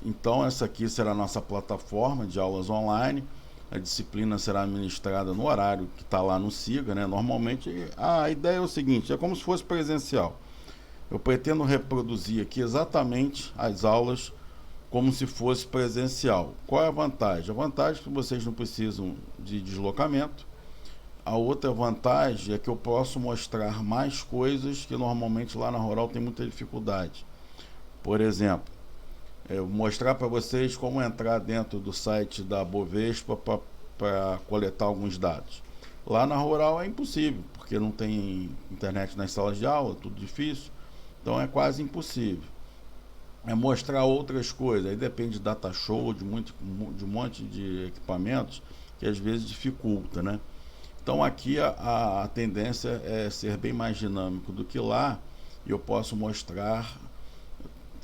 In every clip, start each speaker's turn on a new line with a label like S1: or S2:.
S1: Então essa aqui será a nossa plataforma de aulas online. A disciplina será administrada no horário que está lá no SIGA, né? Normalmente a ideia é o seguinte, é como se fosse presencial. Eu pretendo reproduzir aqui exatamente as aulas como se fosse presencial. Qual é a vantagem? A vantagem é que vocês não precisam de deslocamento. A outra vantagem é que eu posso mostrar mais coisas que normalmente lá na Rural tem muita dificuldade. Por exemplo, eu mostrar para vocês como entrar dentro do site da Bovespa para coletar alguns dados. Lá na Rural é impossível, porque não tem internet nas salas de aula, tudo difícil, então é quase impossível. É mostrar outras coisas, aí depende de data show, de um monte de equipamentos que às vezes dificulta, né? Então aqui a tendência é ser bem mais dinâmico do que lá, e eu posso mostrar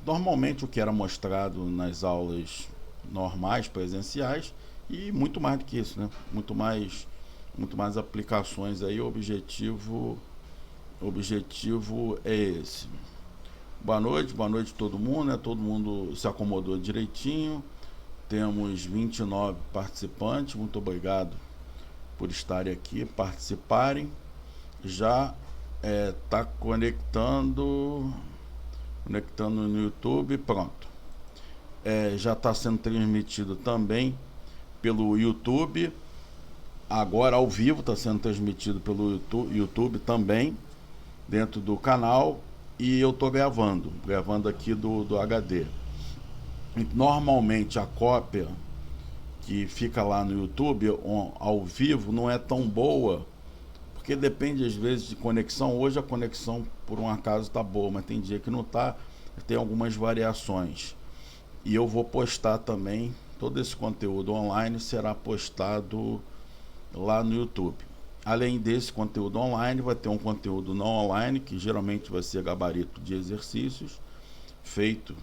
S1: normalmente o que era mostrado nas aulas normais, presenciais, e muito mais do que isso, né? Muito mais aplicações aí, o objetivo é esse. Boa noite todo mundo, né? Todo mundo se acomodou direitinho. Temos 29 participantes, muito obrigado por estarem aqui, participarem. Já está conectando no YouTube, pronto. Já está sendo transmitido também pelo YouTube. Agora ao vivo está sendo transmitido pelo YouTube também, dentro do canal. E eu estou gravando aqui do HD. Normalmente a cópia que fica lá no YouTube ao vivo não é tão boa, porque depende às vezes de conexão. Hoje a conexão por um acaso está boa, mas tem dia que não está, tem algumas variações. E eu vou postar também, todo esse conteúdo online será postado lá no YouTube. Além desse conteúdo online, vai ter um conteúdo não online, que geralmente vai ser gabarito de exercícios, feito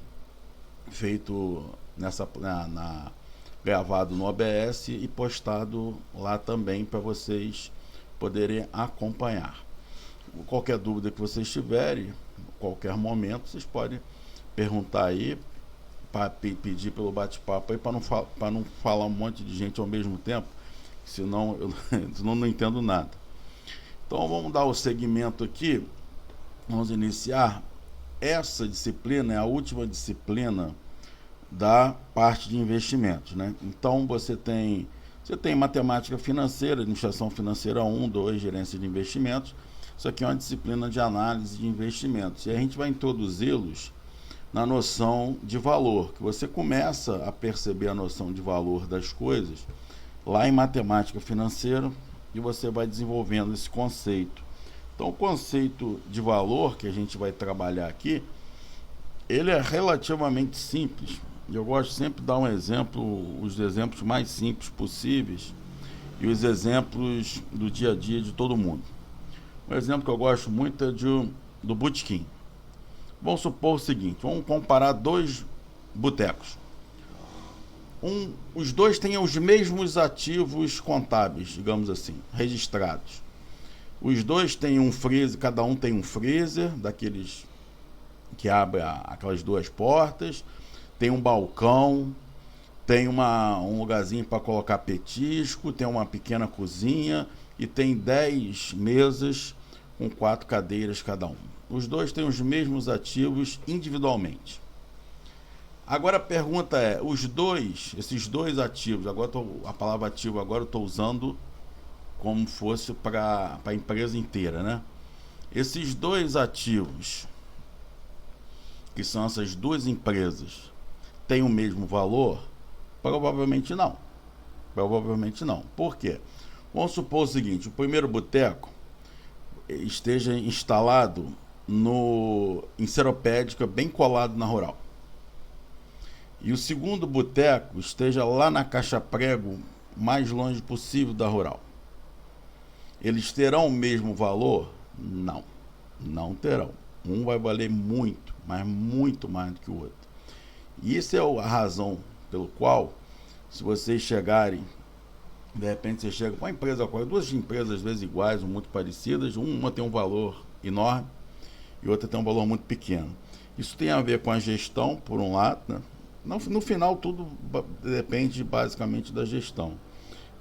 S1: gravado no OBS e postado lá também para vocês poderem acompanhar. Qualquer dúvida que vocês tiverem, qualquer momento, vocês podem perguntar aí, para pedir pelo bate-papo aí, para não falar um monte de gente ao mesmo tempo, senão eu não entendo nada. Então vamos dar o segmento aqui, vamos iniciar. Essa disciplina é a última disciplina da parte de investimentos, né? Então você tem matemática financeira, administração financeira 1, 2, gerência de investimentos. Isso aqui é uma disciplina de análise de investimentos, e a gente vai introduzi-los na noção de valor, que você começa a perceber a noção de valor das coisas lá em matemática financeira, e você vai desenvolvendo esse conceito. Então o conceito de valor que a gente vai trabalhar aqui, ele é relativamente simples. Eu gosto sempre de dar um exemplo, os exemplos mais simples possíveis, e os exemplos do dia a dia de todo mundo. Um exemplo que eu gosto muito é do botequim. Vamos supor o seguinte, vamos comparar dois botecos. Os dois têm os mesmos ativos contábeis, digamos assim, registrados. Os dois têm um freezer, cada um tem um freezer, daqueles que abre aquelas duas portas, tem um balcão, tem um lugarzinho para colocar petisco, tem uma pequena cozinha e tem 10 mesas com 4 cadeiras cada um. Os dois têm os mesmos ativos individualmente. Agora a pergunta é, esses dois ativos, agora a palavra ativo agora eu estou usando como fosse para a empresa inteira, né? Esses dois ativos, que são essas duas empresas, têm o mesmo valor? Provavelmente não. Por quê? Vamos supor o seguinte, o primeiro boteco esteja instalado em Seropédica, bem colado na Rural. E o segundo boteco esteja lá na Caixa Prego, mais longe possível da Rural. Eles terão o mesmo valor? Não terão. Um vai valer muito, mas muito mais do que o outro. E isso é a razão pelo qual, se vocês chegarem, de repente você chega com uma empresa, duas empresas às vezes iguais ou muito parecidas, uma tem um valor enorme e outra tem um valor muito pequeno. Isso tem a ver com a gestão, por um lado, né? No final, tudo depende basicamente da gestão.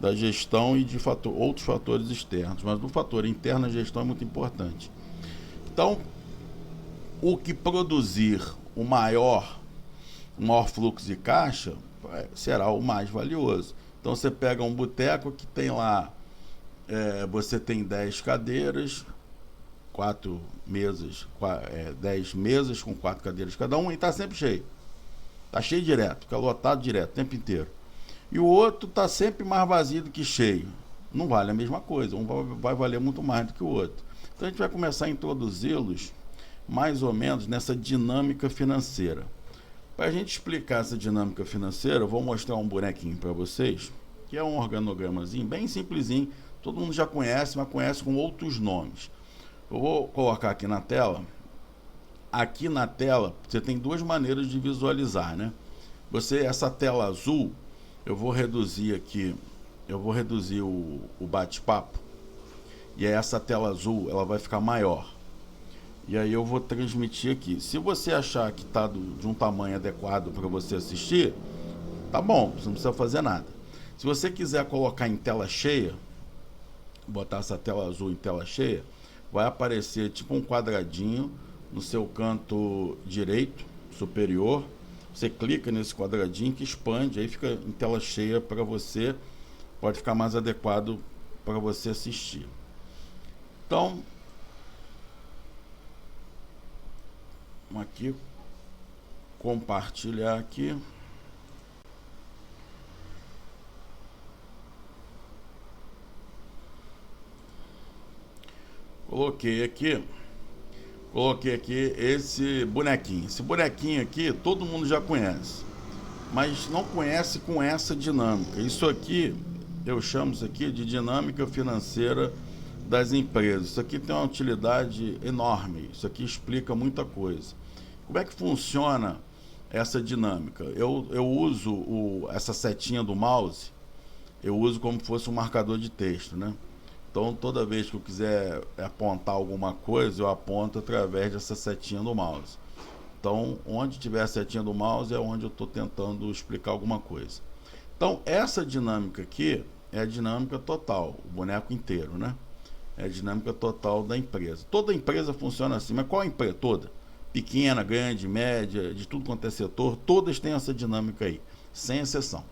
S1: Da gestão e de outros fatores externos. Mas no fator interno, a gestão é muito importante. Então, o que produzir o maior fluxo de caixa será o mais valioso. Então, você pega um boteco que tem lá, você tem 10 cadeiras, 4 mesas, 10 mesas com 4 cadeiras cada um, e está sempre cheio. Está cheio direto, fica lotado direto, o tempo inteiro. E o outro está sempre mais vazio do que cheio. Não vale a mesma coisa, um vai valer muito mais do que o outro. Então a gente vai começar a introduzi-los mais ou menos nessa dinâmica financeira. Para a gente explicar essa dinâmica financeira, eu vou mostrar um bonequinho para vocês, que é um organogramazinho bem simplesinho, todo mundo já conhece, mas conhece com outros nomes. Eu vou colocar aqui na tela. Aqui na tela você tem duas maneiras de visualizar, né? Essa tela azul, eu vou reduzir aqui, o bate-papo, e aí essa tela azul ela vai ficar maior. E aí eu vou transmitir aqui. Se você achar que está de um tamanho adequado para você assistir, tá bom, você não precisa fazer nada. Se você quiser colocar em tela cheia, botar essa tela azul em tela cheia, vai aparecer tipo um quadradinho no seu canto direito superior. Você clica nesse quadradinho que expande, aí fica em tela cheia para você, pode ficar mais adequado para você assistir. Então, vamos aqui compartilhar aqui. Coloquei aqui esse bonequinho. Esse bonequinho aqui todo mundo já conhece, mas não conhece com essa dinâmica. Isso aqui, eu chamo isso aqui de dinâmica financeira das empresas. Isso aqui tem uma utilidade enorme. Isso aqui explica muita coisa. Como é que funciona essa dinâmica? Eu uso essa setinha do mouse, eu uso como se fosse um marcador de texto, né? Então, toda vez que eu quiser apontar alguma coisa, eu aponto através dessa setinha do mouse. Então, onde tiver a setinha do mouse é onde eu estou tentando explicar alguma coisa. Então, essa dinâmica aqui é a dinâmica total, o boneco inteiro, né? É a dinâmica total da empresa. Toda empresa funciona assim, mas qual empresa? Toda. Pequena, grande, média, de tudo quanto é setor, todas têm essa dinâmica aí, sem exceção.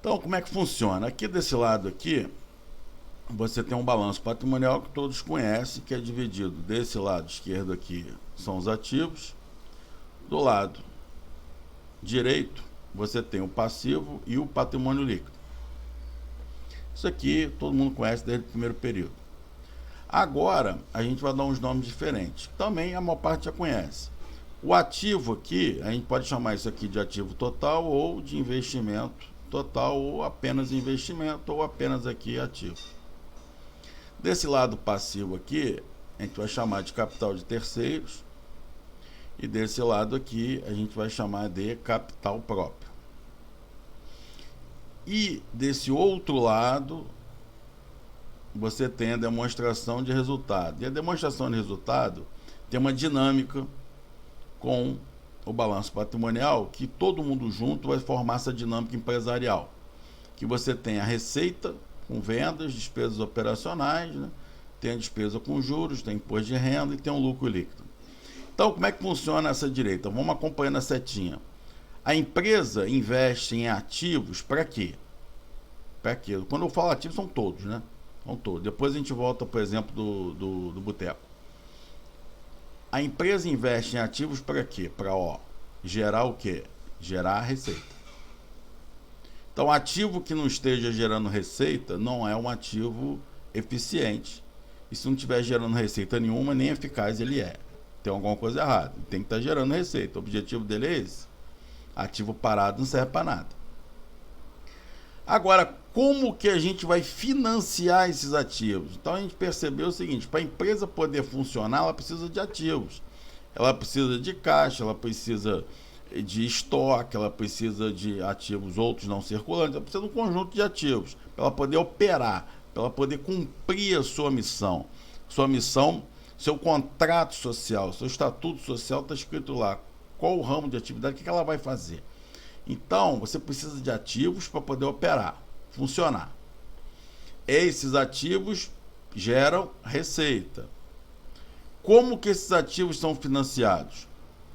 S1: Então, como é que funciona? Aqui desse lado aqui, você tem um balanço patrimonial que todos conhecem, que é dividido desse lado esquerdo aqui são os ativos, do lado direito você tem o passivo e o patrimônio líquido. Isso aqui todo mundo conhece desde o primeiro período. Agora a gente vai dar uns nomes diferentes, também a maior parte já conhece. O ativo aqui, a gente pode chamar isso aqui de ativo total ou de investimento total, ou apenas investimento, ou apenas aqui ativo. Desse lado passivo aqui, a gente vai chamar de capital de terceiros. E desse lado aqui, a gente vai chamar de capital próprio. E desse outro lado, você tem a demonstração de resultado. E a demonstração de resultado tem uma dinâmica com o balanço patrimonial, que todo mundo junto vai formar essa dinâmica empresarial. Que você tem a receita com vendas, despesas operacionais, né? Tem a despesa com juros, tem imposto de renda e tem um lucro líquido. Então, como é que funciona essa direita? Vamos acompanhando a setinha. A empresa investe em ativos para quê? Para quê? Quando eu falo ativos, são todos, né? São todos. Depois a gente volta, por exemplo, do boteco. A empresa investe em ativos para quê? Para gerar o quê? Gerar receita. Então, ativo que não esteja gerando receita não é um ativo eficiente. E se não estiver gerando receita nenhuma, nem eficaz ele é. Tem alguma coisa errada. Tem que estar gerando receita. O objetivo dele é esse. Ativo parado não serve para nada. Agora, como que a gente vai financiar esses ativos? Então, a gente percebeu o seguinte: para a empresa poder funcionar, ela precisa de ativos. Ela precisa de caixa, ela precisa de estoque, ela precisa de ativos outros não circulantes, ela precisa de um conjunto de ativos para ela poder operar, para ela poder cumprir a sua missão. Sua missão, seu contrato social, seu estatuto social está escrito lá. qual o ramo de atividade, o que ela vai fazer. Então, você precisa de ativos para poder operar, funcionar. Esses ativos geram receita. Como que esses ativos são financiados?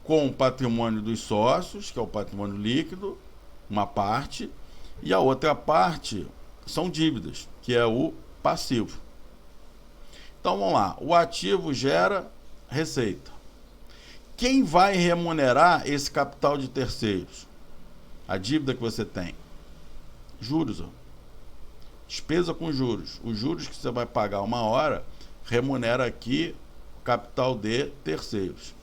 S1: Com o patrimônio dos sócios, que é o patrimônio líquido, uma parte, e a outra parte são dívidas, que é o passivo. Então vamos lá, o ativo gera receita. Quem vai remunerar esse capital de terceiros? A dívida que você tem. Juros. Despesa com juros. Os juros que você vai pagar uma hora remunera aqui o capital de terceiros.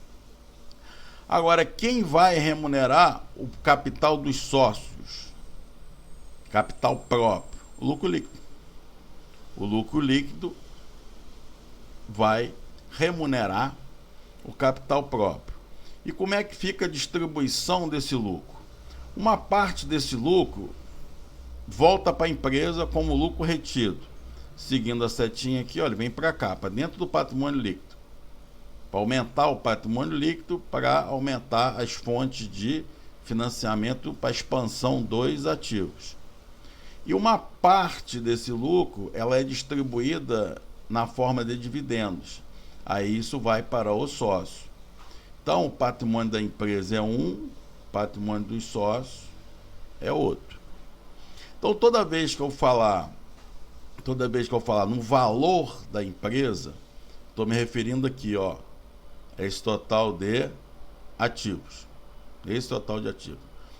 S1: Agora, quem vai remunerar o capital dos sócios? Capital próprio. O lucro líquido. O lucro líquido vai remunerar o capital próprio. E como é que fica a distribuição desse lucro? Uma parte desse lucro volta para a empresa como lucro retido. Seguindo a setinha aqui, olha, vem para cá, para dentro do patrimônio líquido. Para aumentar o patrimônio líquido, para aumentar as fontes de financiamento para a expansão dos ativos. E uma parte desse lucro, ela é distribuída na forma de dividendos. Aí isso vai para o sócio. Então, o patrimônio da empresa é um, o patrimônio dos sócios é outro. Então, toda vez que eu falar no valor da empresa, estou me referindo aqui, ó, a esse total de ativos. Esse total de ativos.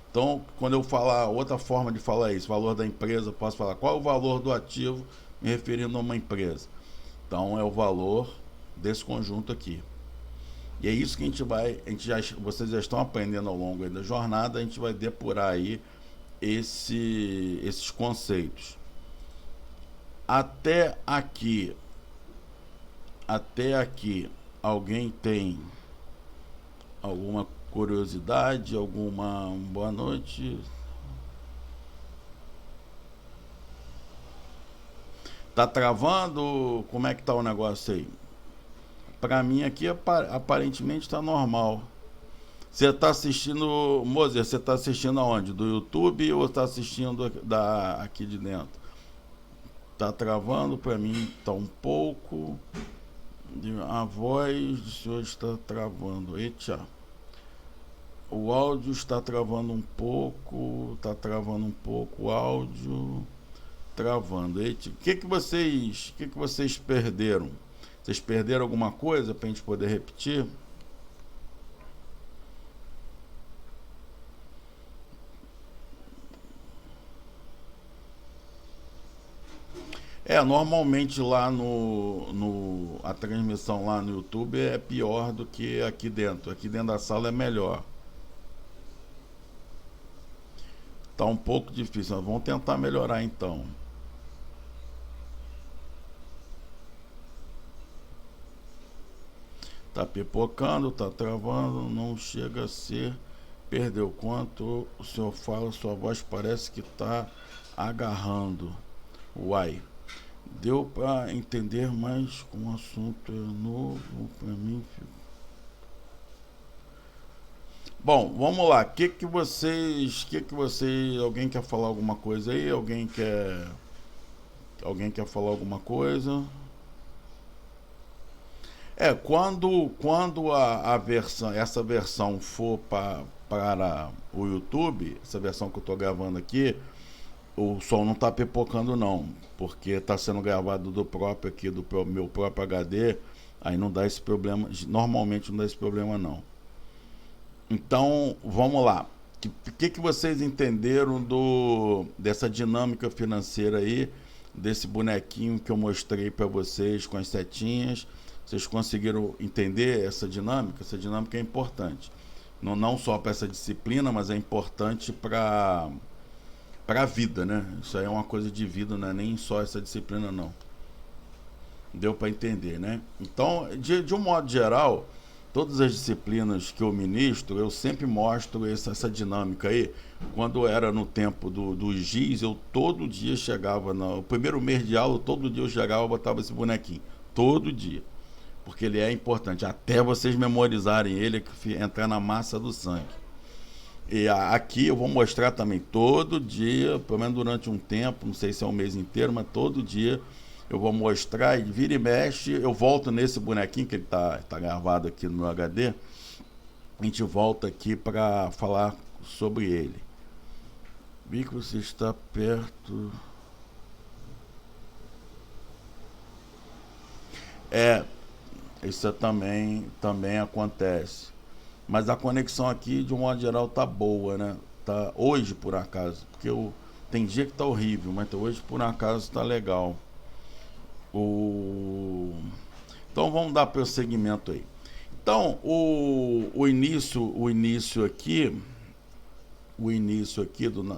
S1: Então, quando eu falar, outra forma de falar isso, valor da empresa, posso falar qual é o valor do ativo, me referindo a uma empresa. Então, é o valor desse conjunto aqui. E é isso que vocês já estão aprendendo ao longo da jornada, a gente vai depurar aí esses conceitos. Até aqui, alguém tem alguma curiosidade, alguma boa noite? Tá travando? Como é que tá o negócio aí? Para mim aqui aparentemente tá normal. Você tá assistindo, Mozer, você tá assistindo aonde? Do YouTube ou tá assistindo aqui de dentro? Tá travando, para mim tá um pouco. A voz do senhor está travando. Eita. O áudio está travando um pouco. Tá travando um pouco o áudio. Travando. Eita. O que vocês perderam? Vocês perderam alguma coisa para a gente poder repetir? Normalmente lá a transmissão lá no YouTube é pior do que aqui dentro. Aqui dentro da sala é melhor. Tá um pouco difícil, mas vamos tentar melhorar então. Tá pipocando, tá travando, não chega a ser. Perdeu. Quanto o senhor fala, sua voz parece que tá agarrando. Uai. Deu para entender, mas como o assunto é novo para mim. Bom, vamos lá. Alguém quer falar alguma coisa aí? Alguém quer falar alguma coisa? Quando essa versão for para o YouTube, essa versão que eu estou gravando aqui, o som não está pipocando não, porque está sendo gravado do meu próprio HD, aí não dá esse problema, normalmente não dá esse problema não. Então, vamos lá. O que vocês entenderam dessa dinâmica financeira aí, desse bonequinho que eu mostrei para vocês com as setinhas? Vocês conseguiram entender essa dinâmica? Essa dinâmica é importante. Não só para essa disciplina, mas é importante para a vida, né? Isso aí é uma coisa de vida, não é nem só essa disciplina, não. Deu para entender, né? Então, de um modo geral, todas as disciplinas que eu ministro, eu sempre mostro essa dinâmica aí. Quando era no tempo do GIS, eu todo dia chegava, no primeiro mês de aula, todo dia eu chegava e botava esse bonequinho. Todo dia. porque ele é importante, até vocês memorizarem ele, entrar na massa do sangue. E aqui eu vou mostrar também todo dia, pelo menos durante um tempo, não sei se é um mês inteiro, mas todo dia eu vou mostrar, e vira e mexe, eu volto nesse bonequinho que ele tá gravado aqui no meu HD, a gente volta aqui para falar sobre ele. Vi que você está perto. Isso também acontece. Mas a conexão aqui, de um modo geral, tá boa, né? Tá hoje, por acaso. Porque tem dia que tá horrível, mas hoje, por acaso, tá legal. Então vamos dar prosseguimento aí. Então, o início aqui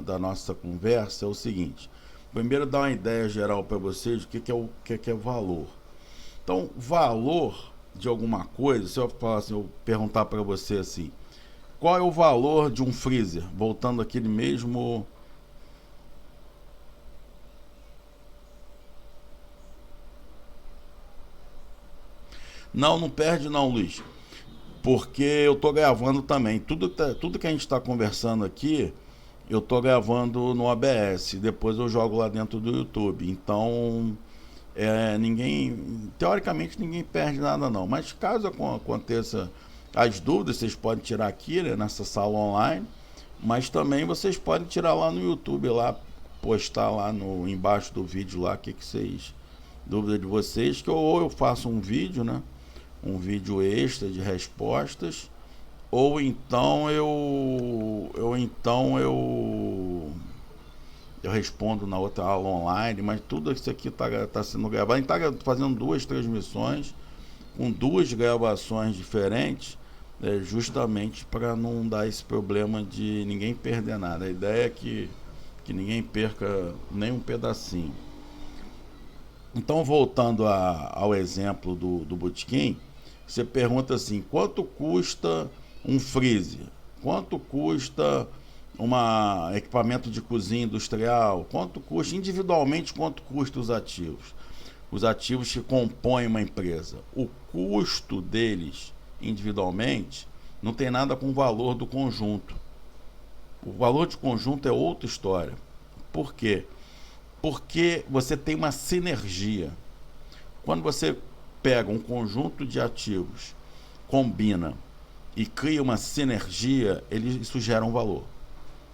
S1: da nossa conversa é o seguinte. Primeiro, dar uma ideia geral para vocês do que é valor. Então, valor de alguma coisa, se eu falar assim, eu perguntar para você assim, qual é o valor de um freezer? Voltando àquele mesmo... Não perde não, Luiz. Porque eu tô gravando também. Tudo que a gente está conversando aqui, eu tô gravando no OBS. Depois eu jogo lá dentro do YouTube. Então, teoricamente ninguém perde nada não. Mas caso aconteça as dúvidas, vocês podem tirar aqui, né, nessa sala online. Mas também vocês podem tirar lá no YouTube, lá, postar lá embaixo do vídeo lá, que vocês... Dúvida de vocês, que ou eu faço um vídeo, né? Um vídeo extra de respostas, ou então eu respondo na outra aula online, mas tudo isso aqui tá sendo gravado. A gente está fazendo 2 transmissões com 2 gravações diferentes, justamente para não dar esse problema de ninguém perder nada. A ideia é que ninguém perca nem um pedacinho. Então, voltando ao exemplo do botequim, você pergunta assim, quanto custa um freezer? Quanto custa equipamento de cozinha industrial? Quanto custa, individualmente, quanto custa os ativos? Os ativos que compõem uma empresa. O custo deles, individualmente, não tem nada com o valor do conjunto. O valor de conjunto é outra história. Por quê? Porque você tem uma sinergia. Quando você pega um conjunto de ativos, combina e cria uma sinergia, isso gera um valor.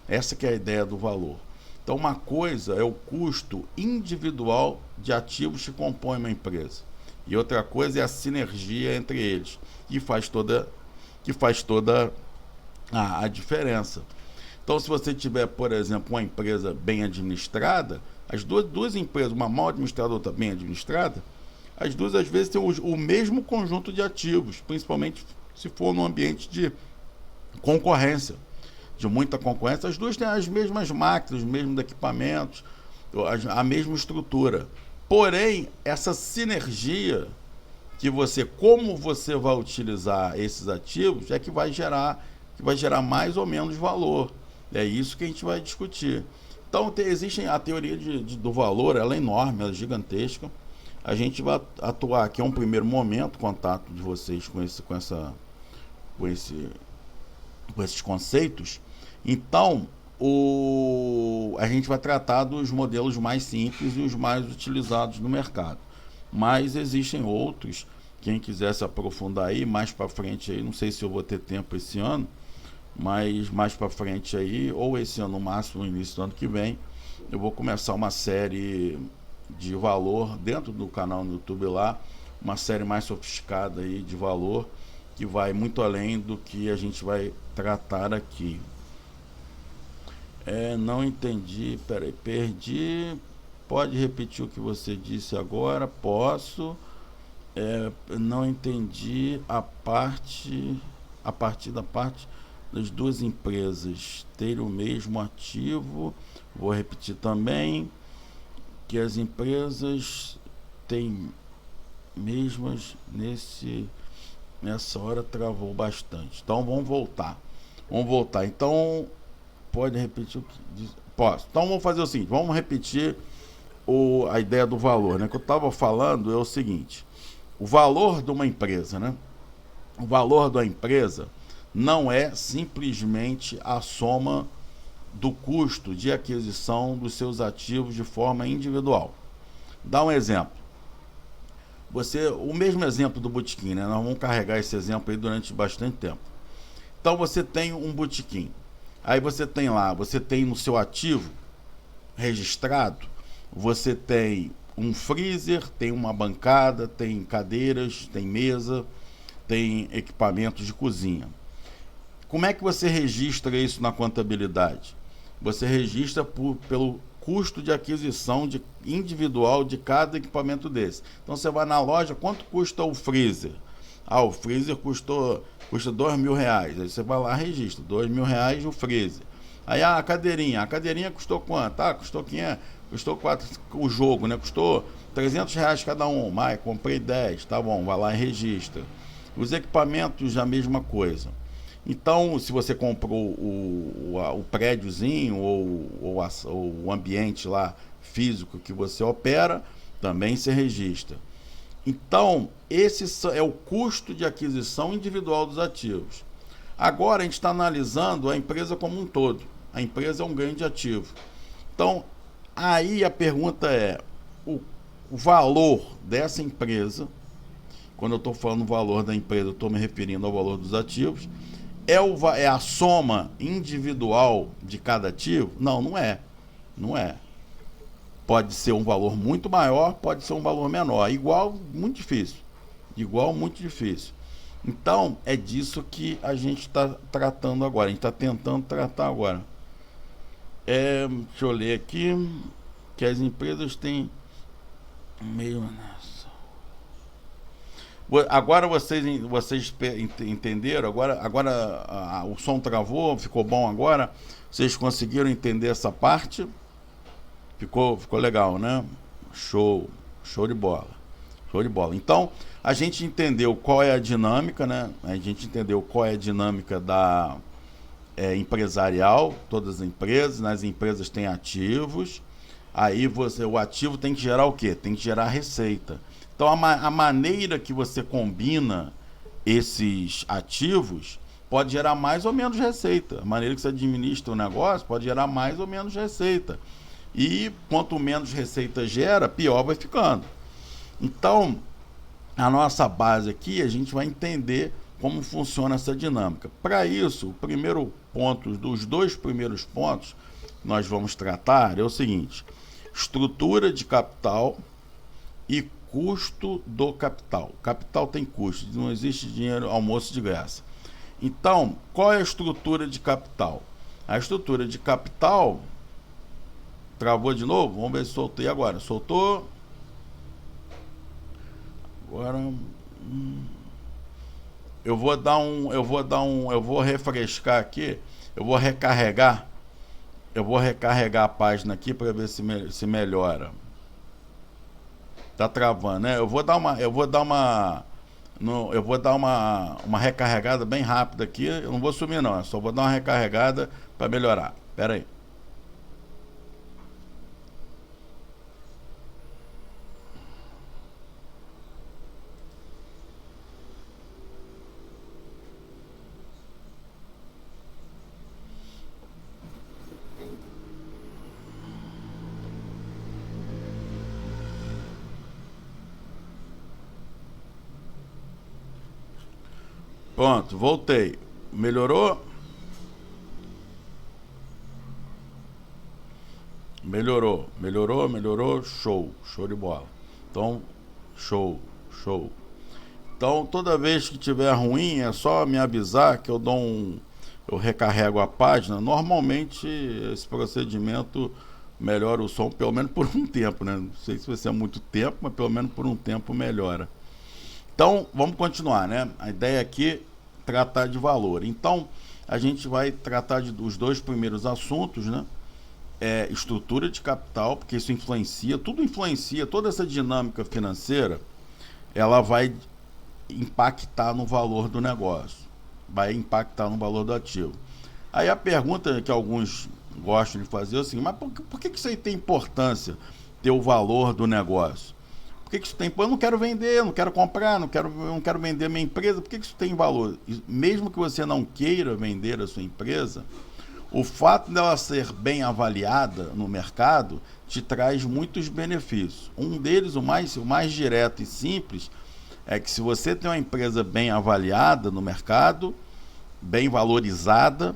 S1: Essa que é a ideia do valor. Então, uma coisa é o custo individual de ativos que compõem uma empresa. E outra coisa é a sinergia entre eles, que faz toda a diferença. Então, se você tiver, por exemplo, uma empresa bem administrada, as duas empresas, uma mal administrada e outra bem administrada, as duas às vezes têm o mesmo conjunto de ativos, principalmente se for num ambiente de concorrência, de muita concorrência. As duas têm as mesmas máquinas, os mesmos equipamentos, a mesma estrutura. Porém, essa sinergia como você vai utilizar esses ativos é que vai gerar mais ou menos valor. É isso que a gente vai discutir. Então, existe a teoria do valor, ela é enorme, ela é gigantesca. A gente vai atuar aqui, é um primeiro momento, contato de vocês com esses conceitos. Então, a gente vai tratar dos modelos mais simples e os mais utilizados no mercado. Mas existem outros, quem quiser se aprofundar aí, mais para frente aí, não sei se eu vou ter tempo esse ano, mas mais para frente aí, ou esse ano no máximo, no início do ano que vem, eu vou começar uma série de valor dentro do canal no YouTube lá, uma série mais sofisticada aí de valor, que vai muito além do que a gente vai tratar aqui. Não entendi, peraí, perdi. Pode repetir o que você disse agora? Posso. Não entendi a partir da parte das duas empresas terem o mesmo ativo. Vou repetir também que as empresas têm mesmas nessa hora travou bastante. Então vamos voltar. Então pode repetir o que diz? Posso. Então vamos fazer o seguinte, vamos repetir a ideia do valor, né? Que eu estava falando é o seguinte: o valor de uma empresa, né? O valor da empresa não é simplesmente a soma do custo de aquisição dos seus ativos de forma individual. Dá um exemplo. O mesmo exemplo do botequim, né? Nós vamos carregar esse exemplo aí durante bastante tempo. Então você tem um botequim. Aí você tem no seu ativo registrado, você tem um freezer, tem uma bancada, tem cadeiras, tem mesa, tem equipamentos de cozinha. Como é que você registra isso na contabilidade? Você registra pelo custo de aquisição individual de cada equipamento desse. Então você vai na loja, quanto custa o freezer? O freezer custa R$2.000. Aí você vai lá e registra, R$2.000 o freezer. Aí a cadeirinha custou quanto? Custou 500, custou 4, o jogo, né? Custou R$300 cada um. Comprei 10, tá bom, vai lá e registra. Os equipamentos, a mesma coisa. Então, se você comprou o prédiozinho ou o ambiente lá físico que você opera, também se registra. Então, esse é o custo de aquisição individual dos ativos. Agora, a gente está analisando a empresa como um todo. A empresa é um ganho de ativo. Então, aí a pergunta é, o valor dessa empresa, quando eu estou falando valor da empresa, eu estou me referindo ao valor dos ativos, é a soma individual de cada ativo? Não, não é. Não é. Pode ser um valor muito maior, pode ser um valor menor. Igual, muito difícil. Igual, muito difícil. Então, é disso que a gente está tratando agora. A gente está tentando tratar agora. Deixa eu ler aqui. Que as empresas têm meio... Agora vocês entenderam? Agora o som travou, ficou bom agora? Vocês conseguiram entender essa parte? Ficou legal, né? Show de bola. Show de bola. Então, a gente entendeu qual é a dinâmica, né? A gente entendeu qual é a dinâmica da empresarial, todas as empresas. Nas empresas tem ativos. Aí o ativo tem que gerar o quê? Tem que gerar receita. Então, a maneira que você combina esses ativos pode gerar mais ou menos receita. A maneira que você administra o negócio pode gerar mais ou menos receita. E quanto menos receita gera, pior vai ficando. Então, a nossa base aqui, a gente vai entender como funciona essa dinâmica. Para isso, o primeiro ponto, dos dois primeiros pontos que nós vamos tratar é o seguinte: estrutura de capital e custo do capital. Capital tem custo, não existe dinheiro, almoço de graça. Então, qual é a estrutura de capital? A estrutura de capital... Travou de novo? Vamos ver se soltei agora. Soltou. Agora... Eu vou refrescar aqui. Eu vou recarregar a página aqui para ver se melhora. Tá travando, né? Eu vou dar uma recarregada bem rápida aqui. Eu não vou sumir não, eu só vou dar uma recarregada para melhorar. Espera aí. Pronto, voltei. Melhorou? Melhorou. Show de bola. Então, show. Então, toda vez que tiver ruim, é só me avisar que eu recarrego a página. Normalmente, esse procedimento melhora o som, pelo menos por um tempo, né? Não sei se vai ser muito tempo, mas pelo menos por um tempo melhora. Então, vamos continuar, né? A ideia aqui é tratar de valor. Então, a gente vai tratar dos dois primeiros assuntos, né? Estrutura de capital, porque isso influencia, toda essa dinâmica financeira, ela vai impactar no valor do negócio, vai impactar no valor do ativo. Aí a pergunta que alguns gostam de fazer é o seguinte: mas por que isso aí tem importância, ter o valor do negócio? Por que isso tem? Pô, eu não quero vender, não quero comprar, não quero vender minha empresa. Por que isso tem valor? Mesmo que você não queira vender a sua empresa, o fato dela ser bem avaliada no mercado te traz muitos benefícios. Um deles, o mais direto e simples, é que se você tem uma empresa bem avaliada no mercado, bem valorizada,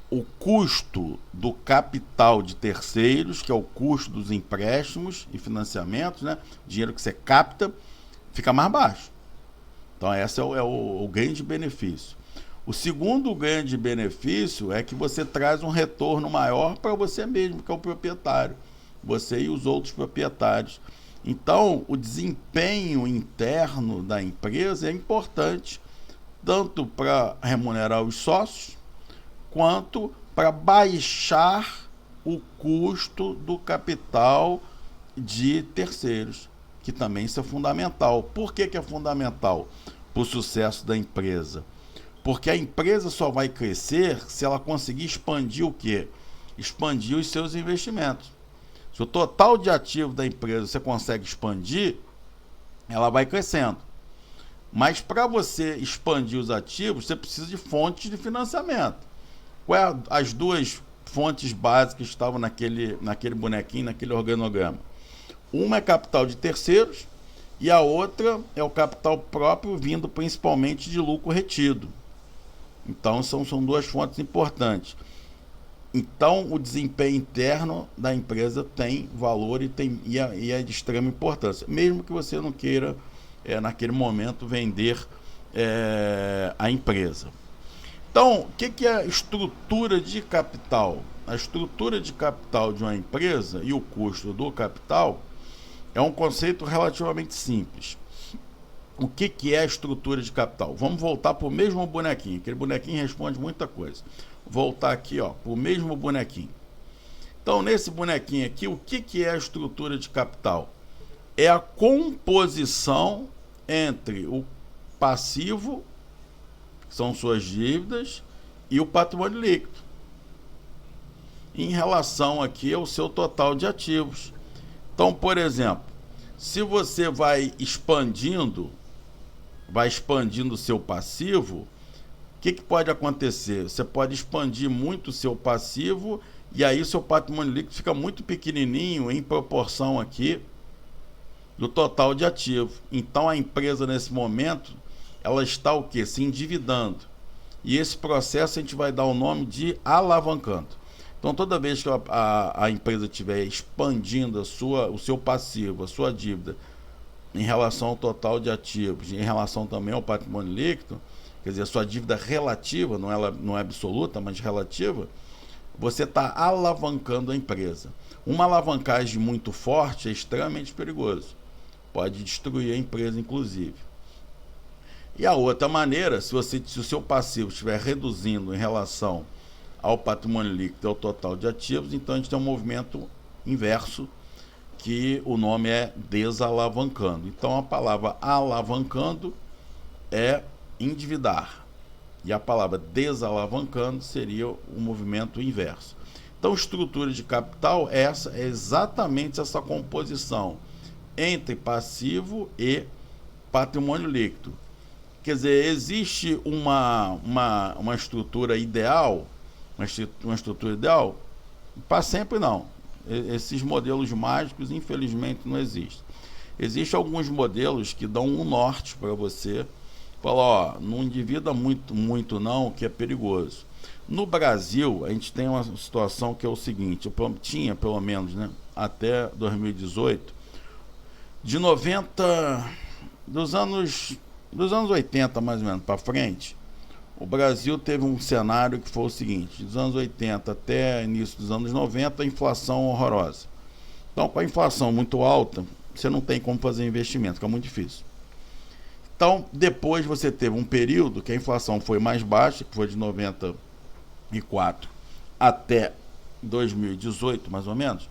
S1: o custo do capital de terceiros, que é o custo dos empréstimos e financiamentos, né, dinheiro que você capta, fica mais baixo. Então esse é o grande benefício. O segundo grande benefício é que você traz um retorno maior para você mesmo, que é o proprietário, você e os outros proprietários. Então, o desempenho interno da empresa é importante, tanto para remunerar os sócios, quanto para baixar o custo do capital de terceiros, que também isso é fundamental. Por que é fundamental para o sucesso da empresa? Porque a empresa só vai crescer se ela conseguir expandir o quê? Expandir os seus investimentos. Se o total de ativos da empresa você consegue expandir, ela vai crescendo. Mas para você expandir os ativos, você precisa de fontes de financiamento. Quais as duas fontes básicas que estavam naquele bonequinho, naquele organograma? Uma é capital de terceiros e a outra é o capital próprio, vindo principalmente de lucro retido. Então são duas fontes importantes. Então o desempenho interno da empresa tem valor e é de extrema importância, mesmo que você não queira naquele momento vender a empresa. Então, o que é a estrutura de capital? A estrutura de capital de uma empresa e o custo do capital é um conceito relativamente simples. O que é a estrutura de capital? Vamos voltar para o mesmo bonequinho. Aquele bonequinho responde muita coisa. Voltar aqui para o mesmo bonequinho. Então, nesse bonequinho aqui, o que é a estrutura de capital? É a composição entre o passivo, que são suas dívidas, e o patrimônio líquido, em relação aqui ao seu total de ativos. Então, por exemplo, se você vai expandindo o seu passivo, o que pode acontecer? Você pode expandir muito o seu passivo e aí o seu patrimônio líquido fica muito pequenininho em proporção aqui do total de ativos. Então a empresa nesse momento, ela está o quê? Se endividando. E esse processo a gente vai dar o nome de alavancando. Então toda vez que a empresa estiver expandindo o seu passivo, a sua dívida, em relação ao total de ativos, em relação também ao patrimônio líquido, quer dizer, a sua dívida relativa, não é absoluta, mas relativa, você está alavancando a empresa. Uma alavancagem muito forte é extremamente perigoso. Pode destruir a empresa, inclusive. E a outra maneira, se o seu passivo estiver reduzindo em relação ao patrimônio líquido, ao total de ativos, então a gente tem um movimento inverso, que o nome é desalavancando. Então a palavra alavancando é endividar, e a palavra desalavancando seria o movimento inverso. Então estrutura de capital é exatamente essa composição entre passivo e patrimônio líquido. Quer dizer, existe uma estrutura ideal, uma estrutura ideal? Para sempre não. Esses modelos mágicos, infelizmente, não existem. Existem alguns modelos que dão um norte para você. Fala, não endivida muito não, que é perigoso. No Brasil, a gente tem uma situação que é o seguinte, tinha pelo menos, né, até 2018, de 90, dos anos 80 mais ou menos para frente, o Brasil teve um cenário que foi o seguinte: dos anos 80 até início dos anos 90, a inflação horrorosa. Então, com a inflação muito alta, você não tem como fazer investimento, fica muito difícil. Então, depois você teve um período que a inflação foi mais baixa, que foi de 94 até 2018, mais ou menos,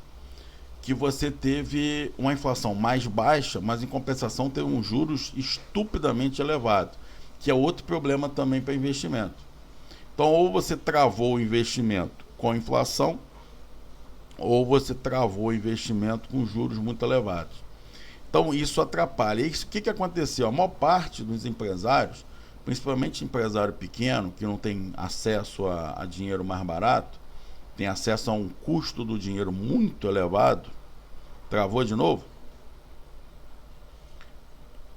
S1: que você teve uma inflação mais baixa, mas em compensação teve um juros estupidamente elevado, que é outro problema também para investimento. Então, ou você travou o investimento com inflação, ou você travou o investimento com juros muito elevados. Então isso atrapalha. E o que aconteceu? A maior parte dos empresários, principalmente empresário pequeno, que não tem acesso a dinheiro mais barato, tem acesso a um custo do dinheiro muito elevado. Travou de novo?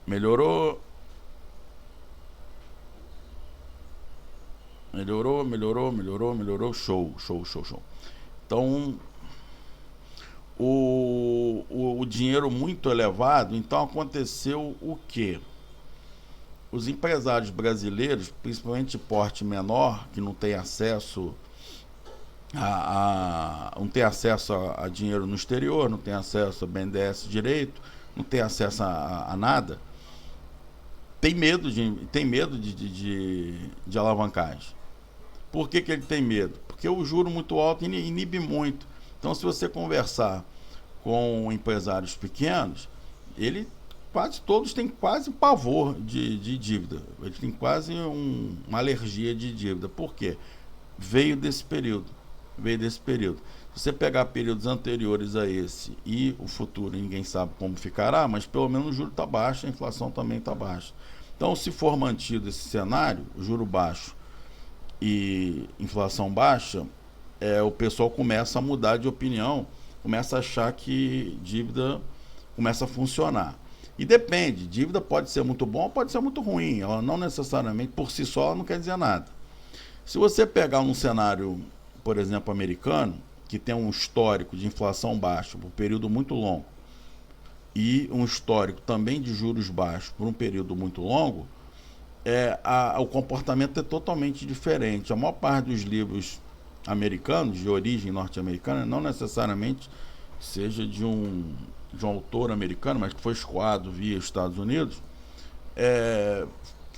S1: Melhorou? Melhorou. Show. Então, o dinheiro muito elevado, então aconteceu o quê? Os empresários brasileiros, principalmente de porte menor, que não tem acesso não tem acesso a dinheiro no exterior, não tem acesso a BNDES direito, não tem acesso a nada, tem medo de alavancagem. Por que ele tem medo? Porque o juro muito alto inibe muito. Então, se você conversar com empresários pequenos, quase todos têm quase pavor de dívida. Eles têm quase uma alergia de dívida. Por quê? Veio desse período. Se você pegar períodos anteriores a esse e o futuro, ninguém sabe como ficará, mas pelo menos o juro está baixo, a inflação também está baixa. Então, se for mantido esse cenário, juro baixo e inflação baixa, o pessoal começa a mudar de opinião, começa a achar que dívida começa a funcionar. E depende, dívida pode ser muito bom ou pode ser muito ruim, ela não necessariamente, por si só, ela não quer dizer nada. Se você pegar um cenário, por exemplo, americano, que tem um histórico de inflação baixa por um período muito longo, e um histórico também de juros baixos por um período muito longo, o comportamento é totalmente diferente. A maior parte dos livros americanos, de origem norte-americana, não necessariamente seja de um autor americano, mas que foi escoado via Estados Unidos,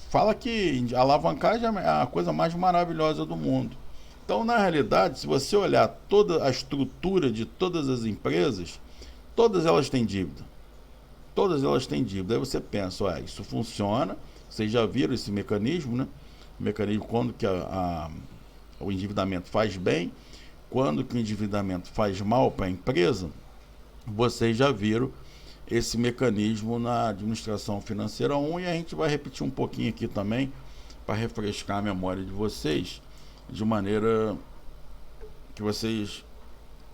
S1: fala que a alavancagem é a coisa mais maravilhosa do mundo. Então, na realidade, se você olhar toda a estrutura de todas as empresas, todas elas têm dívida. Aí você pensa, isso funciona. Vocês já viram esse mecanismo, né? O mecanismo quando que o endividamento faz bem, quando que o endividamento faz mal para a empresa. Vocês já viram esse mecanismo na administração financeira 1 e a gente vai repetir um pouquinho aqui também para refrescar a memória de vocês, de maneira que vocês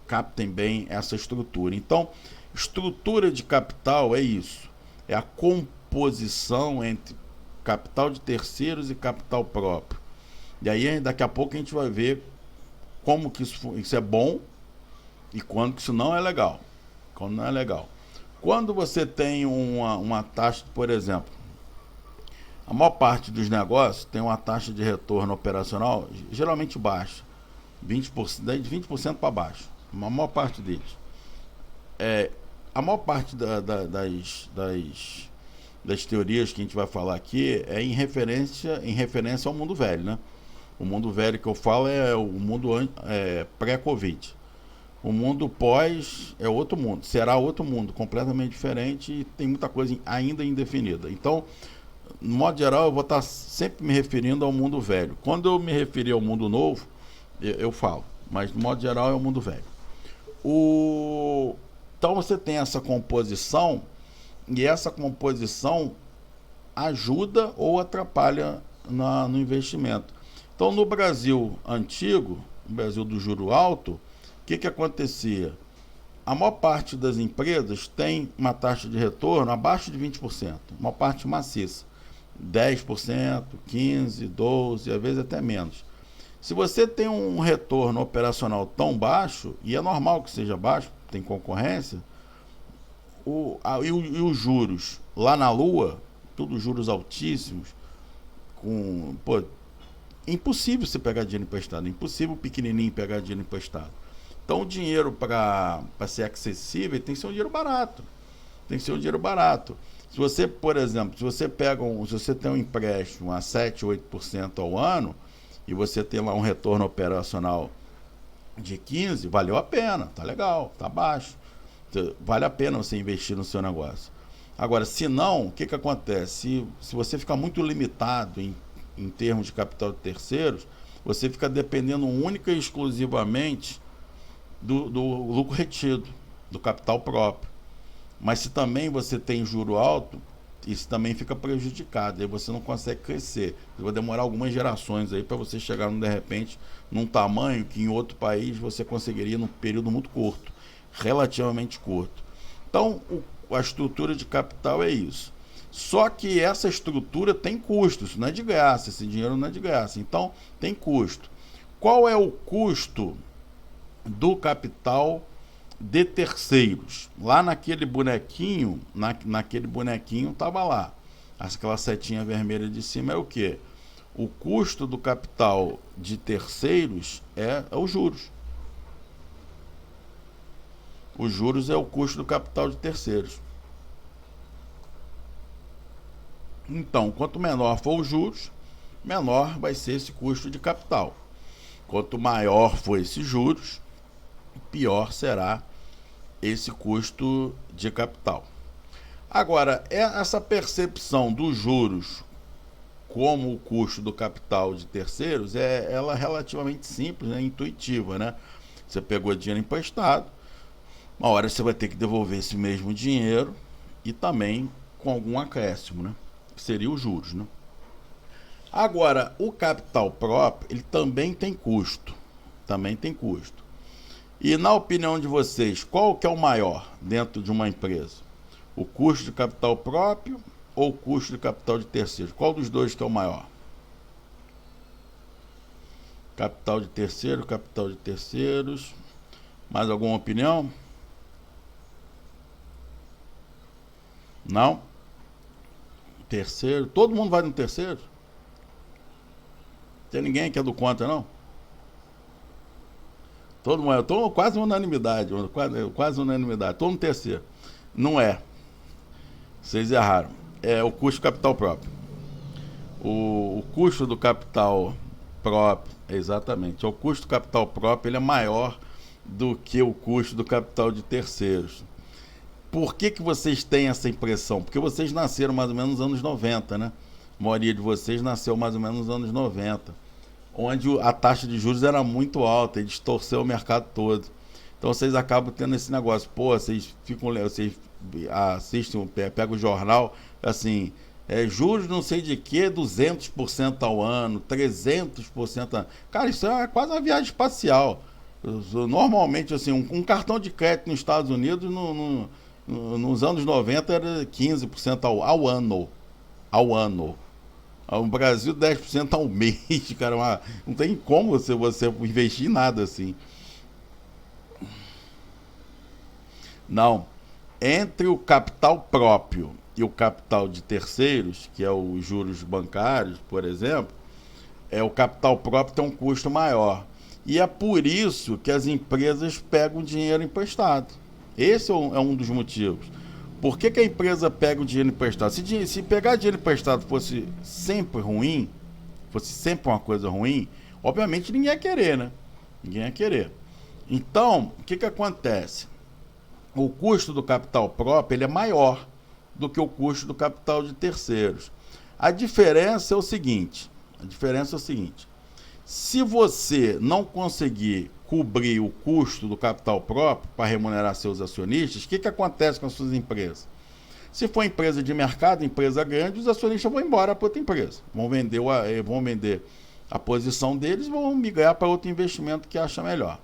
S1: captem bem essa estrutura. Então, estrutura de capital é isso, é a composição entre capital de terceiros e capital próprio. E aí daqui a pouco a gente vai ver como que isso é bom e quando que isso não é legal. Quando você tem uma taxa, por exemplo, a maior parte dos negócios tem uma taxa de retorno operacional geralmente baixa, 20%, de 20% para baixo, a maior parte deles. A maior parte das teorias que a gente vai falar aqui é em referência ao mundo velho, né? O mundo velho que eu falo é o mundo pré-Covid. O mundo pós é outro mundo, será outro mundo, completamente diferente e tem muita coisa ainda indefinida. Então, no modo geral, eu vou estar sempre me referindo ao mundo velho. Quando eu me referir ao mundo novo, eu falo, mas no modo geral é o mundo velho. Então você tem essa composição, e essa composição ajuda ou atrapalha no investimento. Então, no Brasil antigo, no Brasil do juro alto, o que acontecia? A maior parte das empresas tem uma taxa de retorno abaixo de 20%, uma parte maciça, 10%, 15%, 12%, às vezes até menos. Se você tem um retorno operacional tão baixo, e é normal que seja baixo, tem concorrência, e os juros lá na lua, todos juros altíssimos, impossível você pegar dinheiro emprestado, impossível pequenininho pegar dinheiro emprestado. Então o dinheiro para ser acessível tem que ser um dinheiro barato. Se você, por exemplo, se você tem um empréstimo a 7, 8% ao ano e você tem lá um retorno operacional de 15%, valeu a pena, tá legal, tá baixo. Vale a pena você investir no seu negócio. Agora, se não, o que acontece? Se você ficar muito limitado em termos de capital de terceiros, você fica dependendo única e exclusivamente do lucro retido, do capital próprio. Mas se também você tem juro alto, isso também fica prejudicado, aí você não consegue crescer. Vai demorar algumas gerações aí para você chegar de repente num tamanho que em outro país você conseguiria num período muito curto, relativamente curto. Então, a estrutura de capital é isso. Só que essa estrutura tem custo, isso não é de graça, esse dinheiro não é de graça, então tem custo. Qual é o custo do capital de terceiros? Lá naquele bonequinho, naquele bonequinho estava lá. Aquela setinha vermelha de cima é o quê? O custo do capital de terceiros é os juros. Os juros é o custo do capital de terceiros. Então, quanto menor for os juros, menor vai ser esse custo de capital. Quanto maior for esses juros, pior será esse custo de capital. Agora, essa percepção dos juros como o custo do capital de terceiros, ela é relativamente simples, né? Intuitiva, né? Você pegou dinheiro emprestado, uma hora você vai ter que devolver esse mesmo dinheiro e também com algum acréscimo, né? Que seria os juros, né? Agora, o capital próprio, ele também tem custo. Também tem custo. E na opinião de vocês, qual que é o maior dentro de uma empresa? O custo de capital próprio ou o custo de capital de terceiros? Qual dos dois que é o maior? Capital de terceiro, capital de terceiros. Mais alguma opinião? Não? Terceiro. Todo mundo vai no terceiro? Tem ninguém que é do contra, não? Todo mundo, eu tô quase unanimidade, quase unanimidade. Tô no terceiro. Não é. Vocês erraram. É o custo do capital próprio. O custo do capital próprio, exatamente. O custo do capital próprio ele é maior do que o custo do capital de terceiros. Por que vocês têm essa impressão? Porque vocês nasceram mais ou menos nos anos 90, né? A maioria de vocês nasceu mais ou menos nos anos 90, onde a taxa de juros era muito alta e distorceu o mercado todo. Então vocês acabam tendo esse negócio. Pô, vocês assistem, pegam o jornal, assim, juros não sei de que, 200% ao ano, 300% ao ano. Cara, isso é quase uma viagem espacial. Normalmente, assim, um cartão de crédito nos Estados Unidos, nos anos 90, era 15% ao ano. Ao ano. No Brasil, 10% ao mês, cara. Não tem como você investir em nada assim. Não. Entre o capital próprio e o capital de terceiros, que é os juros bancários, por exemplo, o capital próprio tem um custo maior. E é por isso que as empresas pegam dinheiro emprestado. Esse é um dos motivos. Por que a empresa pega o dinheiro emprestado? Se pegar dinheiro emprestado fosse sempre ruim, fosse sempre uma coisa ruim, obviamente ninguém ia querer, né? Ninguém ia querer. Então, o que acontece? O custo do capital próprio ele é maior do que o custo do capital de terceiros. A diferença é o seguinte, se você não conseguir cobrir o custo do capital próprio para remunerar seus acionistas, o que acontece com as suas empresas? Se for empresa de mercado, empresa grande, os acionistas vão embora para outra empresa. Vão vender a posição deles e vão migrar para outro investimento que acha melhor.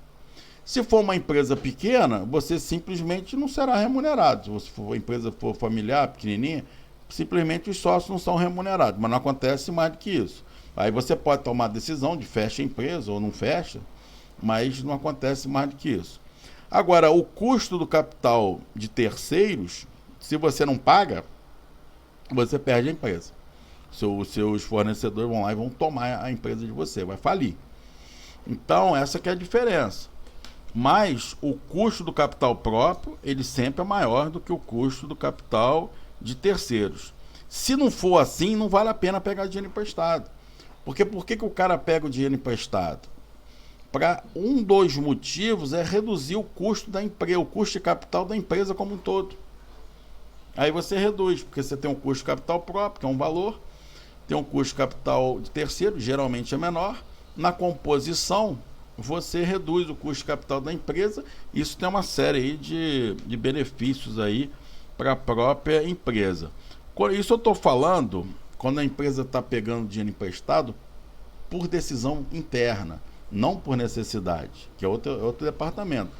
S1: Se for uma empresa pequena, você simplesmente não será remunerado. Se for uma empresa familiar, pequenininha, simplesmente os sócios não são remunerados. Mas não acontece mais do que isso. Aí você pode tomar a decisão de fecha a empresa ou não fecha, mas não acontece mais do que isso. Agora, o custo do capital de terceiros, se você não paga, você perde a empresa. Os seus fornecedores vão lá e vão tomar a empresa de você, vai falir. Então, essa que é a diferença. Mas o custo do capital próprio, ele sempre é maior do que o custo do capital de terceiros. Se não for assim, não vale a pena pegar dinheiro emprestado. Porque por que o cara pega o dinheiro emprestado? Para dos motivos é reduzir o custo da empresa, o custo de capital da empresa como um todo. Aí você reduz, porque você tem um custo de capital próprio, que é um valor, tem um custo de capital de terceiro, geralmente é menor. Na composição, você reduz o custo de capital da empresa. Isso tem uma série aí de benefícios aí para a própria empresa. Isso eu estou falando quando a empresa está pegando dinheiro emprestado por decisão interna, não por necessidade, que é outro departamento.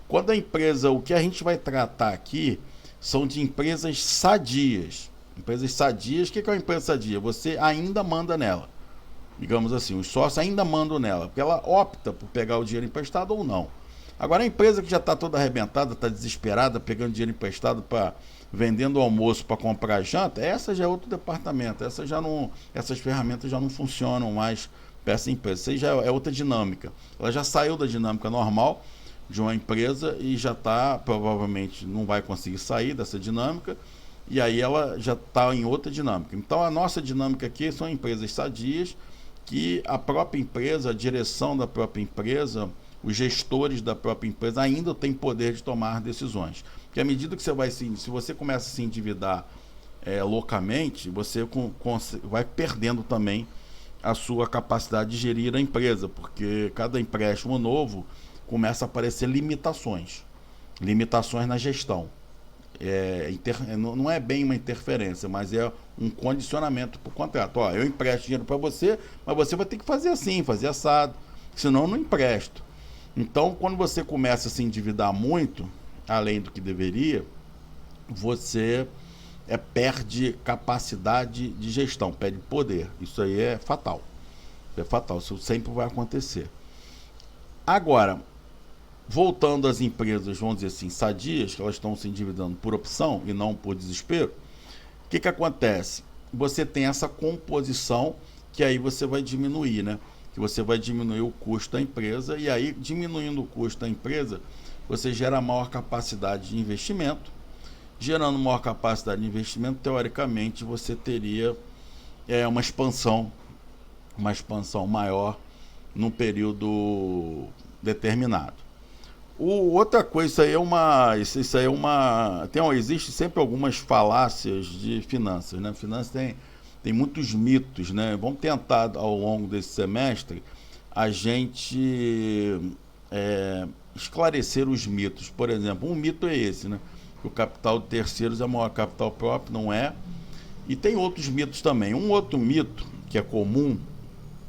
S1: Quando a empresa, o que a gente vai tratar aqui são de empresas sadias. Empresas sadias, o que é uma empresa sadia? Você ainda manda nela. Digamos assim, os sócios ainda mandam nela, porque ela opta por pegar o dinheiro emprestado ou não. Agora a empresa que já está toda arrebentada, está desesperada, pegando dinheiro emprestado para vendendo o almoço para comprar janta, essa já é outro departamento. Essas ferramentas já não funcionam mais para essa empresa. Isso aí já é outra dinâmica. Ela já saiu da dinâmica normal de uma empresa e já está, provavelmente não vai conseguir sair dessa dinâmica, e aí ela já está em outra dinâmica. Então a nossa dinâmica aqui são empresas sadias, que a própria empresa, a direção da própria empresa, os gestores da própria empresa ainda têm poder de tomar decisões. Porque à medida que se você começa a se endividar loucamente, você vai perdendo também a sua capacidade de gerir a empresa, porque cada empréstimo novo começa a aparecer limitações na gestão. Não é bem uma interferência, mas é um condicionamento para o contrato. Ó, eu empresto dinheiro para você, mas você vai ter que fazer assim, fazer assado, senão eu não empresto. Então, quando você começa a se endividar muito, além do que deveria, você perde capacidade de gestão, perde poder. Isso aí é fatal. É fatal, isso sempre vai acontecer. Agora, voltando às empresas, vamos dizer assim, sadias, que elas estão se endividando por opção e não por desespero, o que acontece? Você tem essa composição que aí você vai diminuir, né? Que você vai diminuir o custo da empresa, e aí, diminuindo o custo da empresa, você gera maior capacidade de investimento. Gerando maior capacidade de investimento, teoricamente, você teria uma expansão maior num período determinado. Outra coisa, existe sempre algumas falácias de finanças, né? Finanças tem muitos mitos, né? Vamos tentar, ao longo desse semestre, a gente esclarecer os mitos. Por exemplo, um mito é esse, né? Que o capital de terceiros é maior que o capital próprio, não é. E tem outros mitos também. Um outro mito que é comum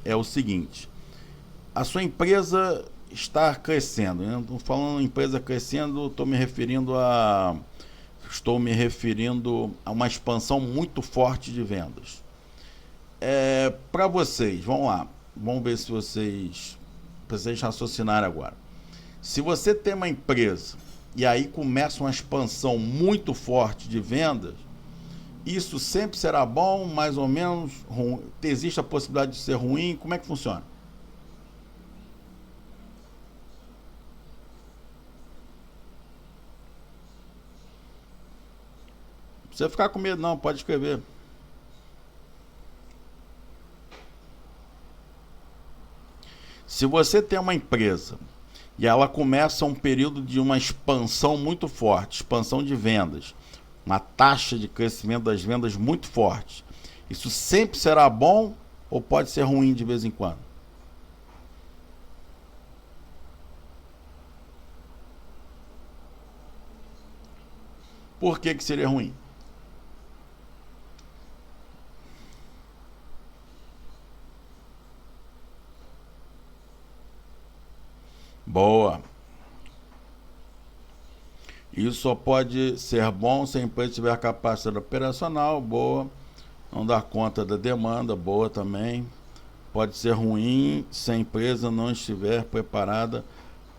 S1: é o seguinte: a sua empresa está crescendo, né? Estou falando empresa crescendo, estou me referindo a uma expansão muito forte de vendas. Para vocês, vamos lá, vamos ver se vocês raciocinarem agora. Se você tem uma empresa e aí começa uma expansão muito forte de vendas, isso sempre será bom, mais ou menos ruim? Existe a possibilidade de ser ruim? Como é que funciona? Não precisa ficar com medo não, pode escrever. Se você tem uma empresa e ela começa um período de uma expansão muito forte, expansão de vendas, uma taxa de crescimento das vendas muito forte, isso sempre será bom ou pode ser ruim de vez em quando? Por que seria ruim? Boa. Isso só pode ser bom se a empresa tiver capacidade operacional, boa. Não dar conta da demanda, boa também. Pode ser ruim se a empresa não estiver preparada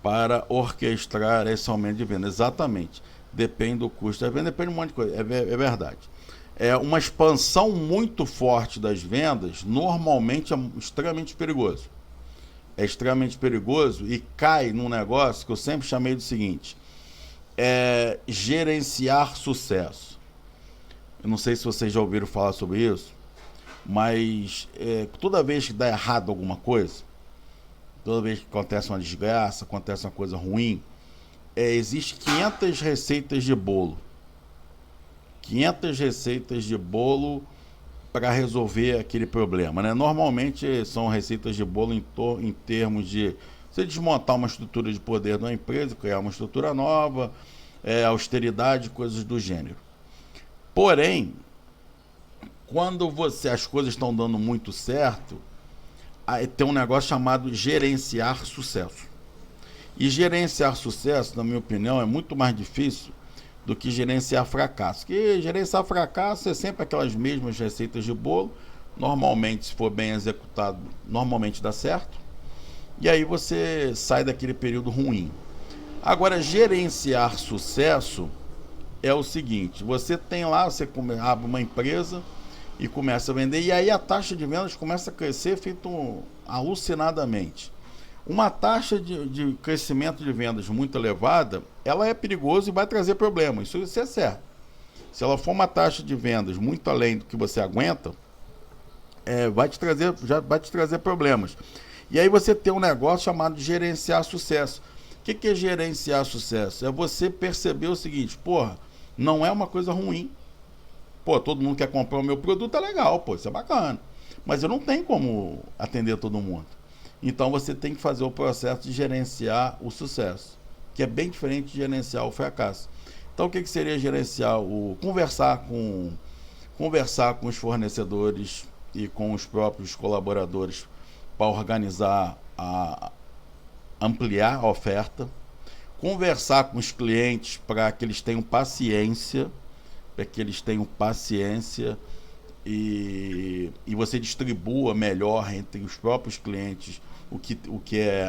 S1: para orquestrar esse aumento de venda. Exatamente. Depende do custo da venda, depende de um monte de coisa. É verdade. Uma expansão muito forte das vendas normalmente é extremamente perigoso. É extremamente perigoso e cai num negócio que eu sempre chamei do seguinte: gerenciar sucesso. Eu não sei se vocês já ouviram falar sobre isso, mas toda vez que dá errado alguma coisa, toda vez que acontece uma desgraça, acontece uma coisa ruim, existe 500 receitas de bolo. 500 receitas de bolo para resolver aquele problema, né? Normalmente são receitas de bolo em termos de você desmontar uma estrutura de poder de uma empresa, criar uma estrutura nova, austeridade, coisas do gênero. Porém, quando as coisas estão dando muito certo, aí tem um negócio chamado gerenciar sucesso. E gerenciar sucesso, na minha opinião, é muito mais difícil do que gerenciar fracasso. Porque gerenciar fracasso é sempre aquelas mesmas receitas de bolo. Normalmente, se for bem executado, normalmente dá certo. E aí você sai daquele período ruim. Agora, gerenciar sucesso é o seguinte: você tem lá, você abre uma empresa e começa a vender, e aí a taxa de vendas começa a crescer feito alucinadamente. Uma taxa de crescimento de vendas muito elevada, ela é perigosa e vai trazer problemas, isso é certo. Se ela for uma taxa de vendas muito além do que você aguenta, já vai te trazer problemas. E aí você tem um negócio chamado de gerenciar sucesso. O que é gerenciar sucesso? É você perceber o seguinte: porra, não é uma coisa ruim. Pô, todo mundo quer comprar o meu produto, é legal, pô, isso é bacana. Mas eu não tenho como atender todo mundo. Então você tem que fazer o processo de gerenciar o sucesso, que é bem diferente de gerenciar o fracasso. Então o que seria gerenciar conversar com os fornecedores e com os próprios colaboradores para organizar ampliar a oferta, conversar com os clientes para que eles tenham paciência, e você distribua melhor entre os próprios clientes o que é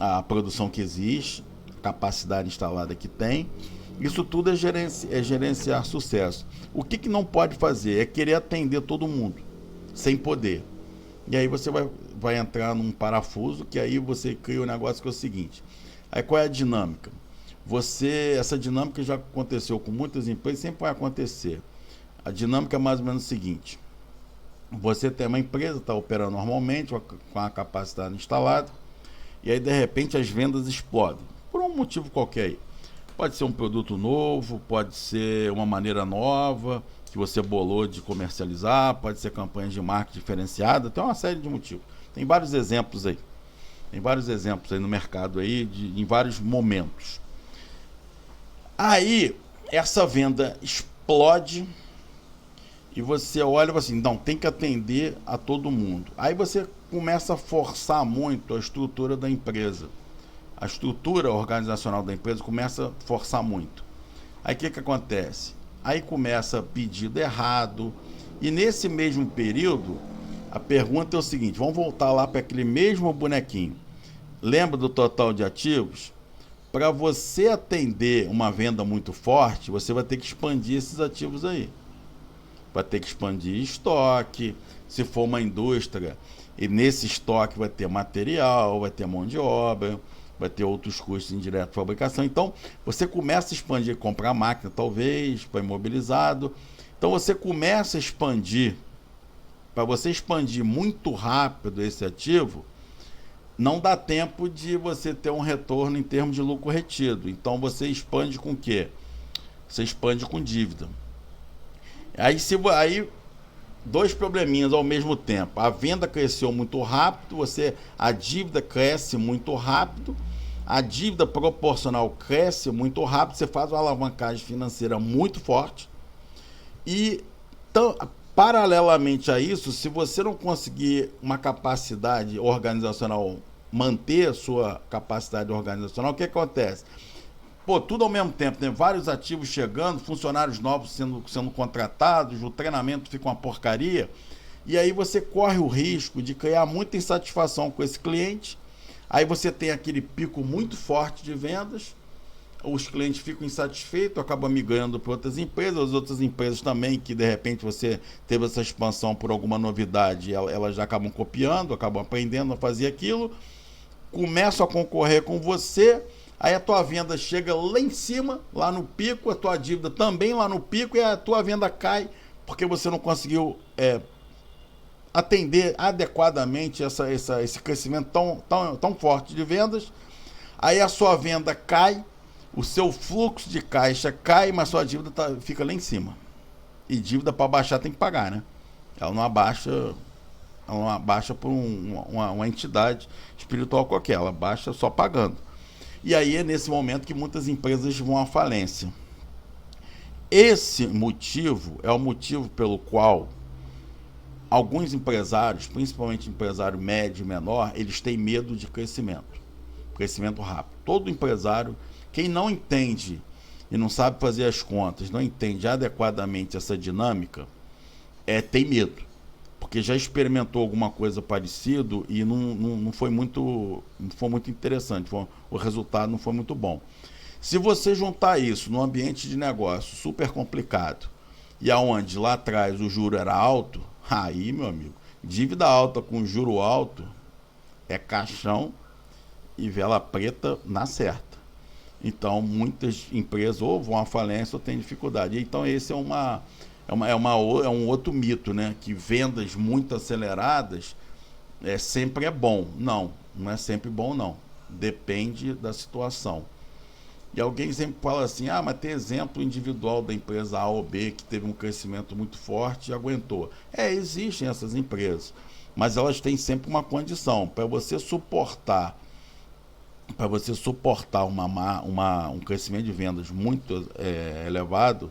S1: a produção que existe, a capacidade instalada que tem. Isso tudo é gerenciar sucesso. O que não pode fazer é querer atender todo mundo, sem poder. E aí você vai entrar num parafuso, que aí você cria um negócio que é o seguinte. Aí qual é a dinâmica? Essa dinâmica já aconteceu com muitas empresas, sempre vai acontecer. A dinâmica é mais ou menos o seguinte: você tem uma empresa, está operando normalmente, com a capacidade instalada, e aí de repente as vendas explodem, por um motivo qualquer aí. Pode ser um produto novo, pode ser uma maneira nova que você bolou de comercializar, pode ser campanhas de marketing diferenciada, tem uma série de motivos. Tem vários exemplos aí. No mercado aí, em vários momentos. Aí, essa venda explode e você olha e fala assim: não, tem que atender a todo mundo. Aí você começa a forçar muito a estrutura da empresa. A estrutura organizacional da empresa começa a forçar muito. Aí o que acontece? Aí começa pedido errado. E nesse mesmo período, a pergunta é o seguinte: vamos voltar lá para aquele mesmo bonequinho. Lembra do total de ativos? Para você atender uma venda muito forte, você vai ter que expandir esses ativos aí. Vai ter que expandir estoque. Se for uma indústria, e nesse estoque vai ter material, vai ter mão de obra, vai ter outros custos indiretos de fabricação. Então, você começa a expandir, comprar máquina, talvez, para imobilizado. Então, você começa a expandir. Para você expandir muito rápido esse ativo, não dá tempo de você ter um retorno em termos de lucro retido. Então, você expande com o quê? Você expande com dívida. Aí dois probleminhas ao mesmo tempo. A venda cresceu muito rápido, a dívida cresce muito rápido, a dívida proporcional cresce muito rápido, você faz uma alavancagem financeira muito forte. E paralelamente a isso, se você não conseguir uma capacidade organizacional, manter a sua capacidade organizacional, o que acontece? Pô, tudo ao mesmo tempo, tem vários ativos chegando, funcionários novos sendo contratados, o treinamento fica uma porcaria, e aí você corre o risco de criar muita insatisfação com esse cliente. Aí você tem aquele pico muito forte de vendas, os clientes ficam insatisfeitos, acabam migrando para outras empresas, as outras empresas também, que de repente você teve essa expansão por alguma novidade, elas já acabam copiando, acabam aprendendo a fazer aquilo, começam a concorrer com você. Aí a tua venda chega lá em cima, lá no pico, a tua dívida também lá no pico, e a tua venda cai porque você não conseguiu atender adequadamente esse crescimento tão forte de vendas. Aí a sua venda cai, o seu fluxo de caixa cai, mas sua dívida fica lá em cima. E dívida para baixar tem que pagar, né? Ela não abaixa por uma entidade espiritual qualquer, ela baixa só pagando. E aí é nesse momento que muitas empresas vão à falência. esse motivo é o motivo pelo qual alguns empresários, principalmente empresário médio e menor, eles têm medo de crescimento rápido. Todo empresário, quem não entende e não sabe fazer as contas, não entende adequadamente essa dinâmica, tem medo, porque já experimentou alguma coisa parecida e não foi muito interessante, o resultado não foi muito bom. Se você juntar isso num ambiente de negócio super complicado e aonde lá atrás o juro era alto, aí, meu amigo, dívida alta com juro alto é caixão e vela preta na certa. Então, muitas empresas ou vão à falência ou têm dificuldade. Então, esse é um outro mito, né? Que vendas muito aceleradas sempre é bom. Não é sempre bom, não. Depende da situação. E alguém sempre fala assim, mas tem exemplo individual da empresa A ou B que teve um crescimento muito forte e aguentou. Existem essas empresas, mas elas têm sempre uma condição. Para você suportar um crescimento de vendas muito elevado,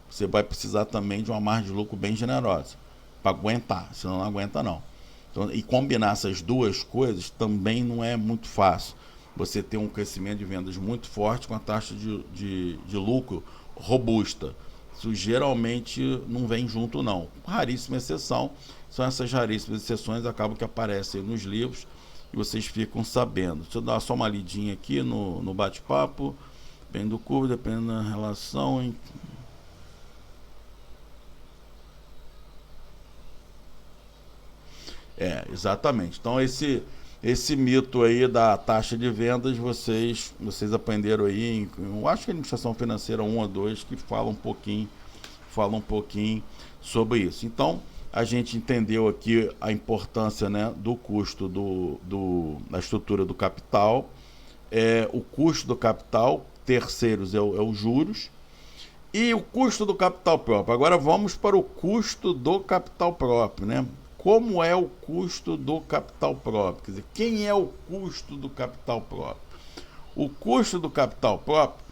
S1: você vai precisar também de uma margem de lucro bem generosa para aguentar, senão não aguenta não. Então, e combinar essas duas coisas também não é muito fácil. Você ter um crescimento de vendas muito forte com a taxa de lucro robusta. Isso geralmente não vem junto não. Raríssima exceção, são essas raríssimas exceções acabam que aparecem nos livros e vocês ficam sabendo. Deixa eu dar só uma lidinha aqui no bate-papo. Depende do curso, depende da relação. Exatamente. Então esse mito aí da taxa de vendas, vocês aprenderam aí, eu acho que a administração financeira 1 ou 2 que fala um pouquinho sobre isso. Então, a gente entendeu aqui a importância, né, do custo da estrutura do capital, o custo do capital, terceiros é os juros, e o custo do capital próprio. Agora vamos para o custo do capital próprio, né? Como é o custo do capital próprio? Quer dizer, quem é o custo do capital próprio? O custo do capital próprio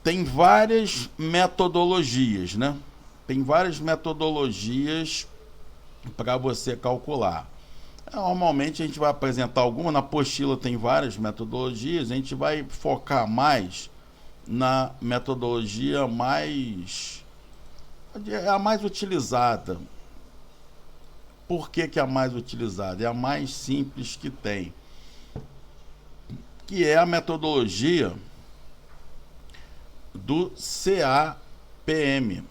S1: tem várias metodologias, né? Tem várias metodologias para você calcular. Normalmente a gente vai apresentar alguma, na apostila tem várias metodologias, a gente vai focar mais na metodologia a mais utilizada. Por que é a mais utilizada? É a mais simples que tem, que é a metodologia do CAPM,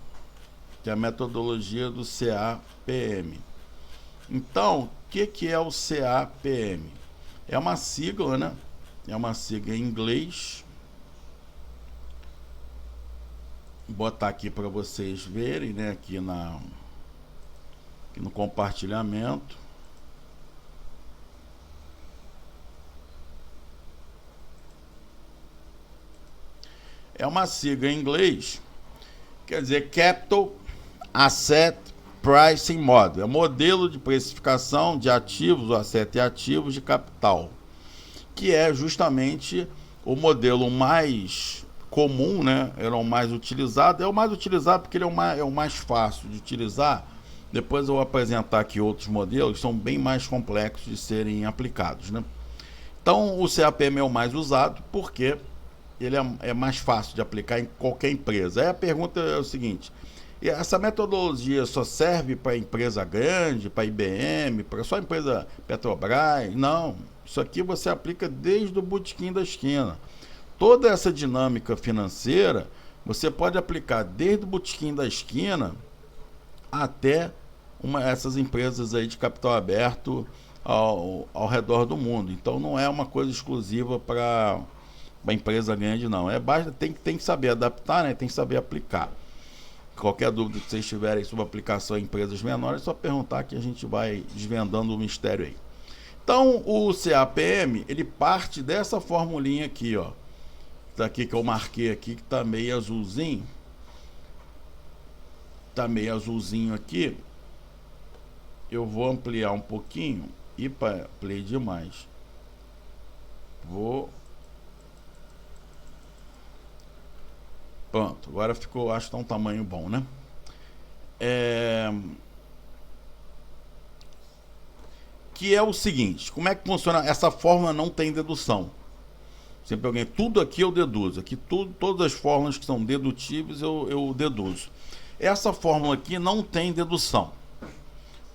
S1: que é a metodologia do CAPM. Então, o que é o CAPM? É uma sigla, né? É uma sigla em inglês. Vou botar aqui para vocês verem, né? Aqui no compartilhamento. É uma sigla em inglês, quer dizer Capital Asset Pricing Model, é modelo de precificação de ativos, asset e ativos de capital, que é justamente o modelo mais comum, né? Era o mais utilizado, porque ele é o mais fácil de utilizar. Depois eu vou apresentar aqui outros modelos que são bem mais complexos de serem aplicados, né? Então o CAPM é o mais usado porque ele é mais fácil de aplicar em qualquer empresa. Aí a pergunta é o seguinte: essa metodologia só serve para empresa grande, para IBM, para só empresa Petrobras? Não, isso aqui você aplica desde o botequim da esquina. Toda essa dinâmica financeira você pode aplicar desde o botequim da esquina até essas empresas aí de capital aberto ao redor do mundo. Então não é uma coisa exclusiva para a empresa grande, não. Tem que saber adaptar, né? Tem que saber aplicar. Qualquer dúvida que vocês tiverem sobre aplicação em empresas menores, é só perguntar que a gente vai desvendando o mistério aí. Então o CAPM, ele parte dessa formulinha aqui, ó. Tá aqui que eu marquei aqui, que tá meio azulzinho. Tá meio azulzinho aqui. Eu vou ampliar um pouquinho e para play demais. Vou Pronto, agora ficou, acho que tá um tamanho bom, né? É... Que é o seguinte, como é que funciona? Essa fórmula não tem dedução. Sempre alguém, tudo aqui eu deduzo. Aqui todas as fórmulas que são dedutíveis eu deduzo. Essa fórmula aqui não tem dedução.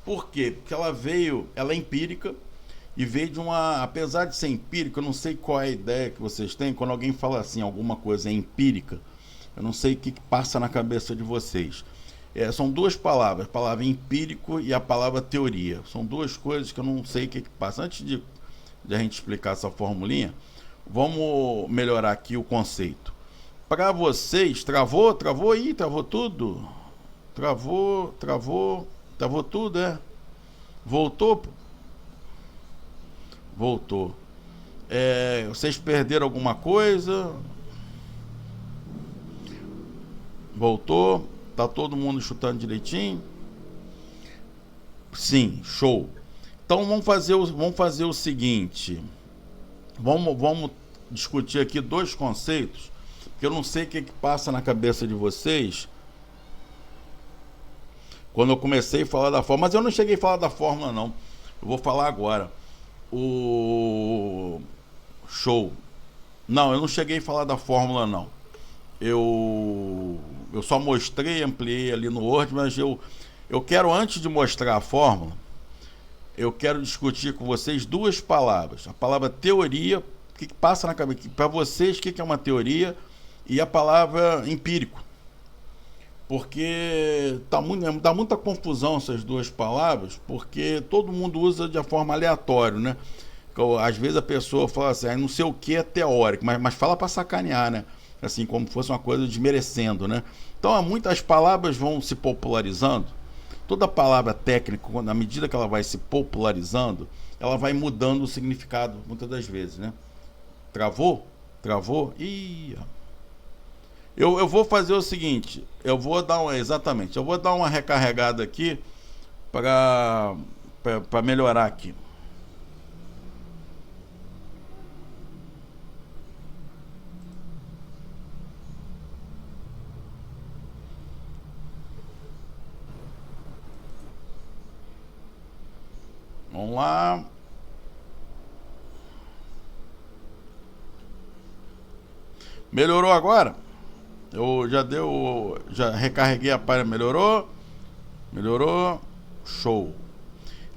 S1: Por quê? Porque ela é empírica e veio de uma, apesar de ser empírica, eu não sei qual é a ideia que vocês têm quando alguém fala assim, alguma coisa é empírica. Eu não sei o que passa na cabeça de vocês. São duas palavras, a palavra empírico e a palavra teoria. São duas coisas que eu não sei o que passa. Antes de a gente explicar essa formulinha, vamos melhorar aqui o conceito. Para vocês, travou aí? Travou tudo? Travou tudo, é? Voltou? Voltou. Vocês perderam alguma coisa? Voltou? Tá todo mundo chutando direitinho? Sim, show. Então vamos fazer o seguinte. Vamos discutir aqui dois conceitos, que eu não sei o que passa na cabeça de vocês quando eu comecei a falar da fórmula, mas eu não cheguei a falar da fórmula não. Eu vou falar agora. O show. Não, eu não cheguei a falar da fórmula não. Eu só mostrei, ampliei ali no Word, mas eu quero, antes de mostrar a fórmula, eu quero discutir com vocês duas palavras. A palavra teoria, o que passa na cabeça, para vocês, o que é uma teoria, e a palavra empírico. Porque dá muita confusão essas duas palavras, porque todo mundo usa de forma aleatória, né? Às vezes a pessoa fala assim, não sei o que é teórico, mas fala para sacanear, né? Assim, como fosse uma coisa desmerecendo, né? Então, muitas palavras vão se popularizando. Toda palavra técnica, na medida que ela vai se popularizando, ela vai mudando o significado, muitas das vezes, né? Travou? Ih... Eu vou fazer o seguinte, eu vou dar uma recarregada aqui para melhorar aqui. Vamos lá. Melhorou agora? Eu já recarreguei a página, melhorou? Show.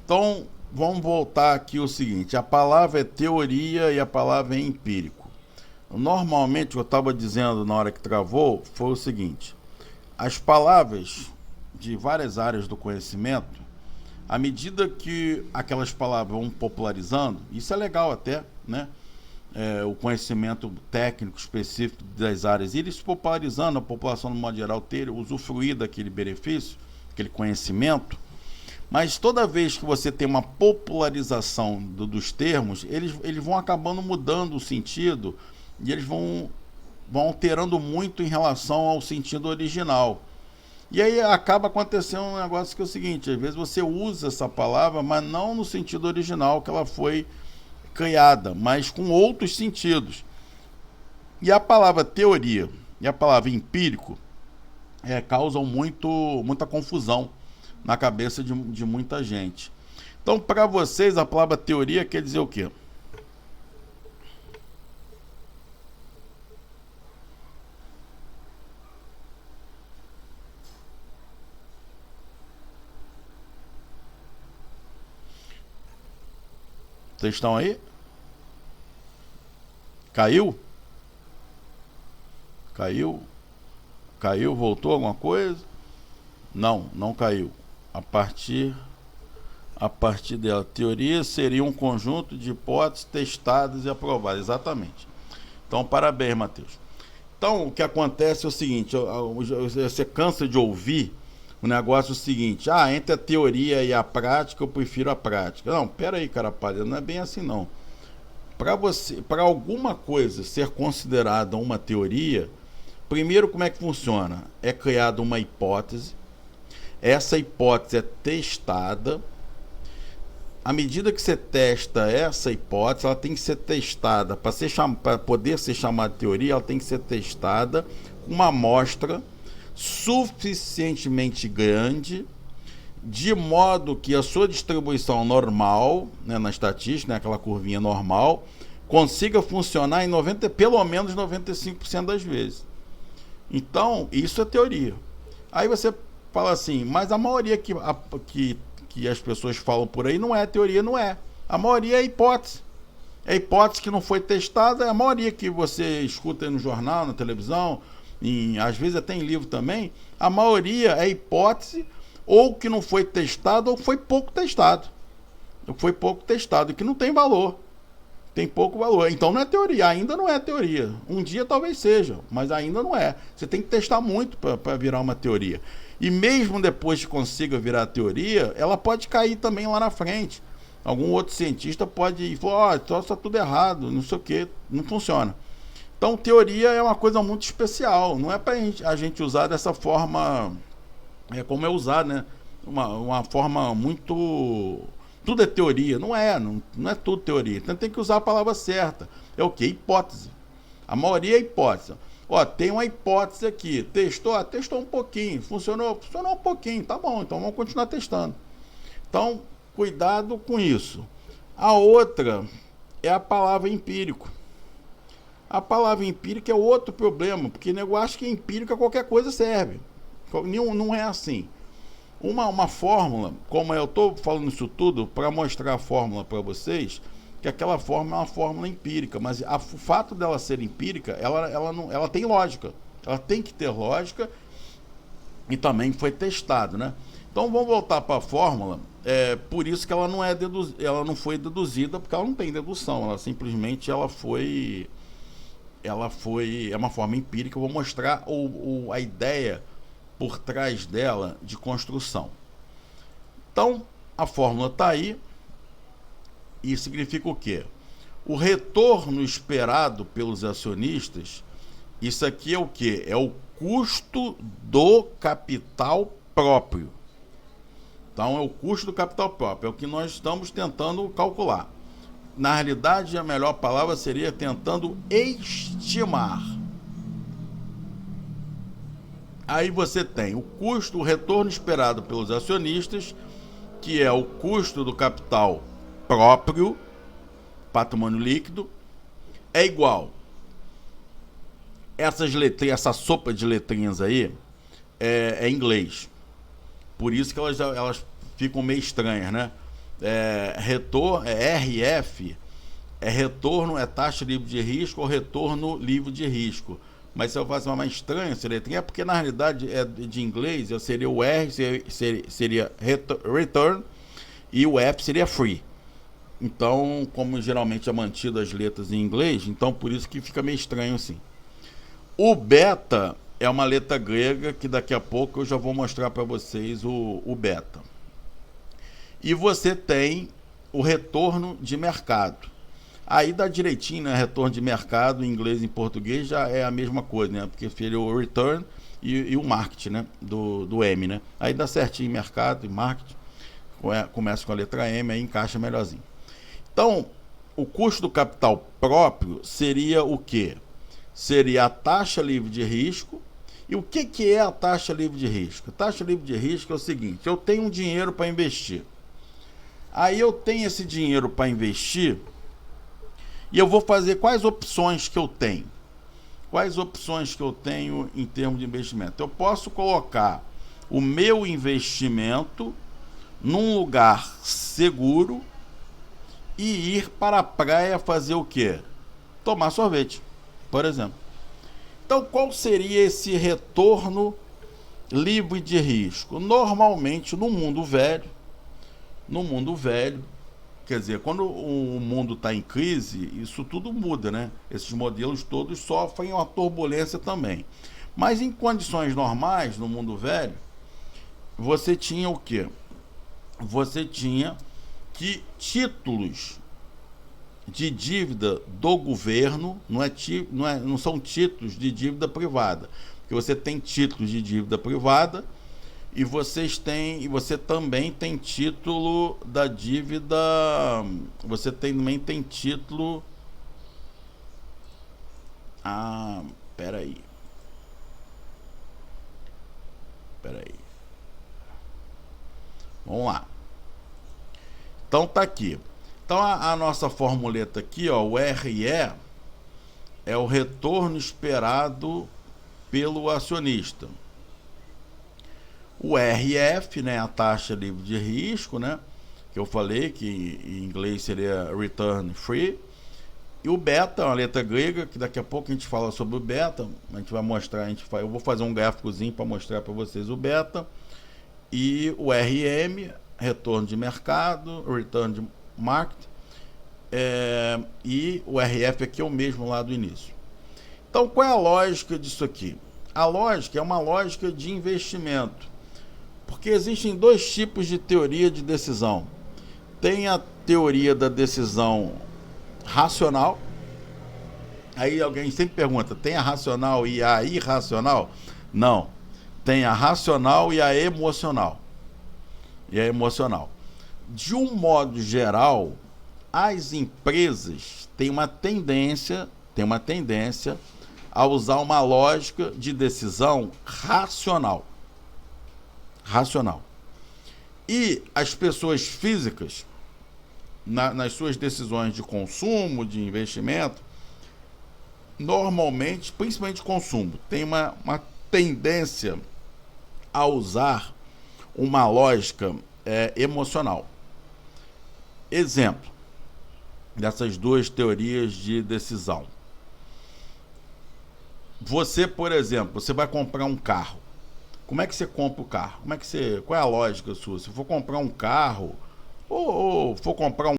S1: Então, vamos voltar aqui o seguinte, a palavra é teoria e a palavra é empírico. Normalmente, o que eu estava dizendo na hora que travou foi o seguinte, as palavras de várias áreas do conhecimento, à medida que aquelas palavras vão popularizando, isso é legal até, né? O conhecimento técnico específico das áreas, e ele se popularizando, a população, no modo geral, usufruir daquele benefício, aquele conhecimento. Mas toda vez que você tem uma popularização dos termos, eles vão acabando mudando o sentido, e eles vão alterando muito em relação ao sentido original. E aí acaba acontecendo um negócio que é o seguinte, às vezes você usa essa palavra, mas não no sentido original que ela foi criada, mas com outros sentidos. E a palavra teoria e a palavra empírico causam muita confusão na cabeça de muita gente. Então, para vocês, a palavra teoria quer dizer o quê? Vocês estão aí? Caiu? Voltou alguma coisa? Não caiu. A partir dela, teoria seria um conjunto de hipóteses testadas e aprovadas. Exatamente. Então, parabéns, Matheus. Então, o que acontece é o seguinte, você cansa de ouvir o negócio seguinte, entre a teoria e a prática, eu prefiro a prática. Não, pera aí, cara pálida, não é bem assim não. Para alguma coisa ser considerada uma teoria, primeiro, como é que funciona? É criada uma hipótese, essa hipótese é testada, à medida que você testa essa hipótese, ela tem que ser testada, para poder ser chamada de teoria, ela tem que ser testada com uma amostra suficientemente grande, de modo que a sua distribuição normal, né, na estatística, né, aquela curvinha normal, consiga funcionar em pelo menos 95% das vezes. Então, isso é teoria. Aí você fala assim, mas a maioria que as pessoas falam por aí não é teoria, não é. A maioria é hipótese. É hipótese que não foi testada, é a maioria que você escuta no jornal, na televisão, às vezes até em livro também, a maioria é hipótese ou que não foi testado ou foi pouco testado. Foi pouco testado, que não tem valor. Tem pouco valor. Então não é teoria, ainda não é teoria. Um dia talvez seja, mas ainda não é. Você tem que testar muito para virar uma teoria. E mesmo depois que consiga virar teoria, ela pode cair também lá na frente. Algum outro cientista pode ir e falar, então está tudo errado, não sei o que, não funciona. Então teoria é uma coisa muito especial, não é para a gente usar dessa forma, como é usar, né? Uma forma muito... Tudo é teoria, não é tudo teoria. Então tem que usar a palavra certa. É o que? Hipótese. A maioria é hipótese. Ó, tem uma hipótese aqui. Testou? Testou um pouquinho. Funcionou um pouquinho. Tá bom, então vamos continuar testando. Então, cuidado com isso. A outra é a palavra empírico. A palavra empírica é outro problema, porque eu acho que empírica qualquer coisa serve. Não é assim. Uma fórmula, como eu estou falando isso tudo para mostrar a fórmula para vocês, que aquela fórmula é uma fórmula empírica, mas o fato dela ser empírica, ela tem lógica, ela tem que ter lógica e também foi testado, né? Então vamos voltar para a fórmula. Por isso que ela não foi deduzida, porque ela não tem dedução, ela simplesmente é uma forma empírica. Eu vou mostrar a ideia por trás dela de construção. Então, a fórmula está aí e significa o quê? O retorno esperado pelos acionistas, isso aqui é o quê? É o custo do capital próprio. Então, é o custo do capital próprio, é o que nós estamos tentando calcular. Na realidade, a melhor palavra seria tentando estimar. Aí você tem o custo, o retorno esperado pelos acionistas, que é o custo do capital próprio, patrimônio líquido, é igual. Essas letrinhas, essa sopa de letrinhas aí, é inglês. Por isso que elas ficam meio estranhas, né? Retorno, RF, retorno, taxa livre de risco ou retorno livre de risco. Mas se eu faço uma mais estranha essa letrinha, é porque na realidade de inglês seria o R, seria return, e o F seria free. Então, como geralmente é mantido as letras em inglês, então por isso que fica meio estranho assim. O beta é uma letra grega que daqui a pouco eu já vou mostrar para vocês o beta. E você tem o retorno de mercado. Aí dá direitinho, né? Retorno de mercado em inglês e em português já é a mesma coisa, né? Porque seria o return e o market, né? Do M, né? Aí dá certinho mercado e market. Começa com a letra M, aí encaixa melhorzinho. Então, o custo do capital próprio seria o quê? Seria a taxa livre de risco. E o que é a taxa livre de risco? A taxa livre de risco é o seguinte: eu tenho um dinheiro para investir. Aí eu tenho esse dinheiro para investir e eu vou fazer quais opções que eu tenho. Quais opções que eu tenho em termos de investimento? Eu posso colocar o meu investimento num lugar seguro e ir para a praia fazer o quê? Tomar sorvete, por exemplo. Então, qual seria esse retorno livre de risco? Normalmente, no mundo velho, quer dizer, quando o mundo está em crise, isso tudo muda, né? Esses modelos todos sofrem uma turbulência também. Mas em condições normais, no mundo velho, você tinha o quê? Você tinha que títulos de dívida do governo, não são títulos de dívida privada, porque você tem títulos de dívida privada E você também tem título da dívida. Você também tem título. Ah, peraí. Vamos lá. Então tá aqui. Então a nossa formuleta aqui, ó, o RE é o retorno esperado pelo acionista. O RF, né, a taxa livre de risco, né, que eu falei que em inglês seria return free. E o beta, uma letra grega, que daqui a pouco a gente fala sobre o beta, a gente vai mostrar, eu vou fazer um gráficozinho para mostrar para vocês o beta. E o RM, retorno de mercado, return de market, e o RF aqui é o mesmo lá do início. Então, qual é a lógica disso aqui? A lógica é uma lógica de investimento, porque existem dois tipos de teoria de decisão. Tem a teoria da decisão racional. Aí alguém sempre pergunta, tem a racional e a irracional? Não, tem a racional e a emocional. De um modo geral, as empresas têm uma tendência a usar uma lógica de decisão racional. E as pessoas físicas, nas suas decisões de consumo, de investimento, normalmente, principalmente consumo, tem uma tendência a usar uma lógica emocional. Exemplo dessas duas teorias de decisão. Você, por exemplo, você vai comprar um carro. Como é que você compra o carro? Qual é a lógica sua? Se for comprar um carro ou for comprar um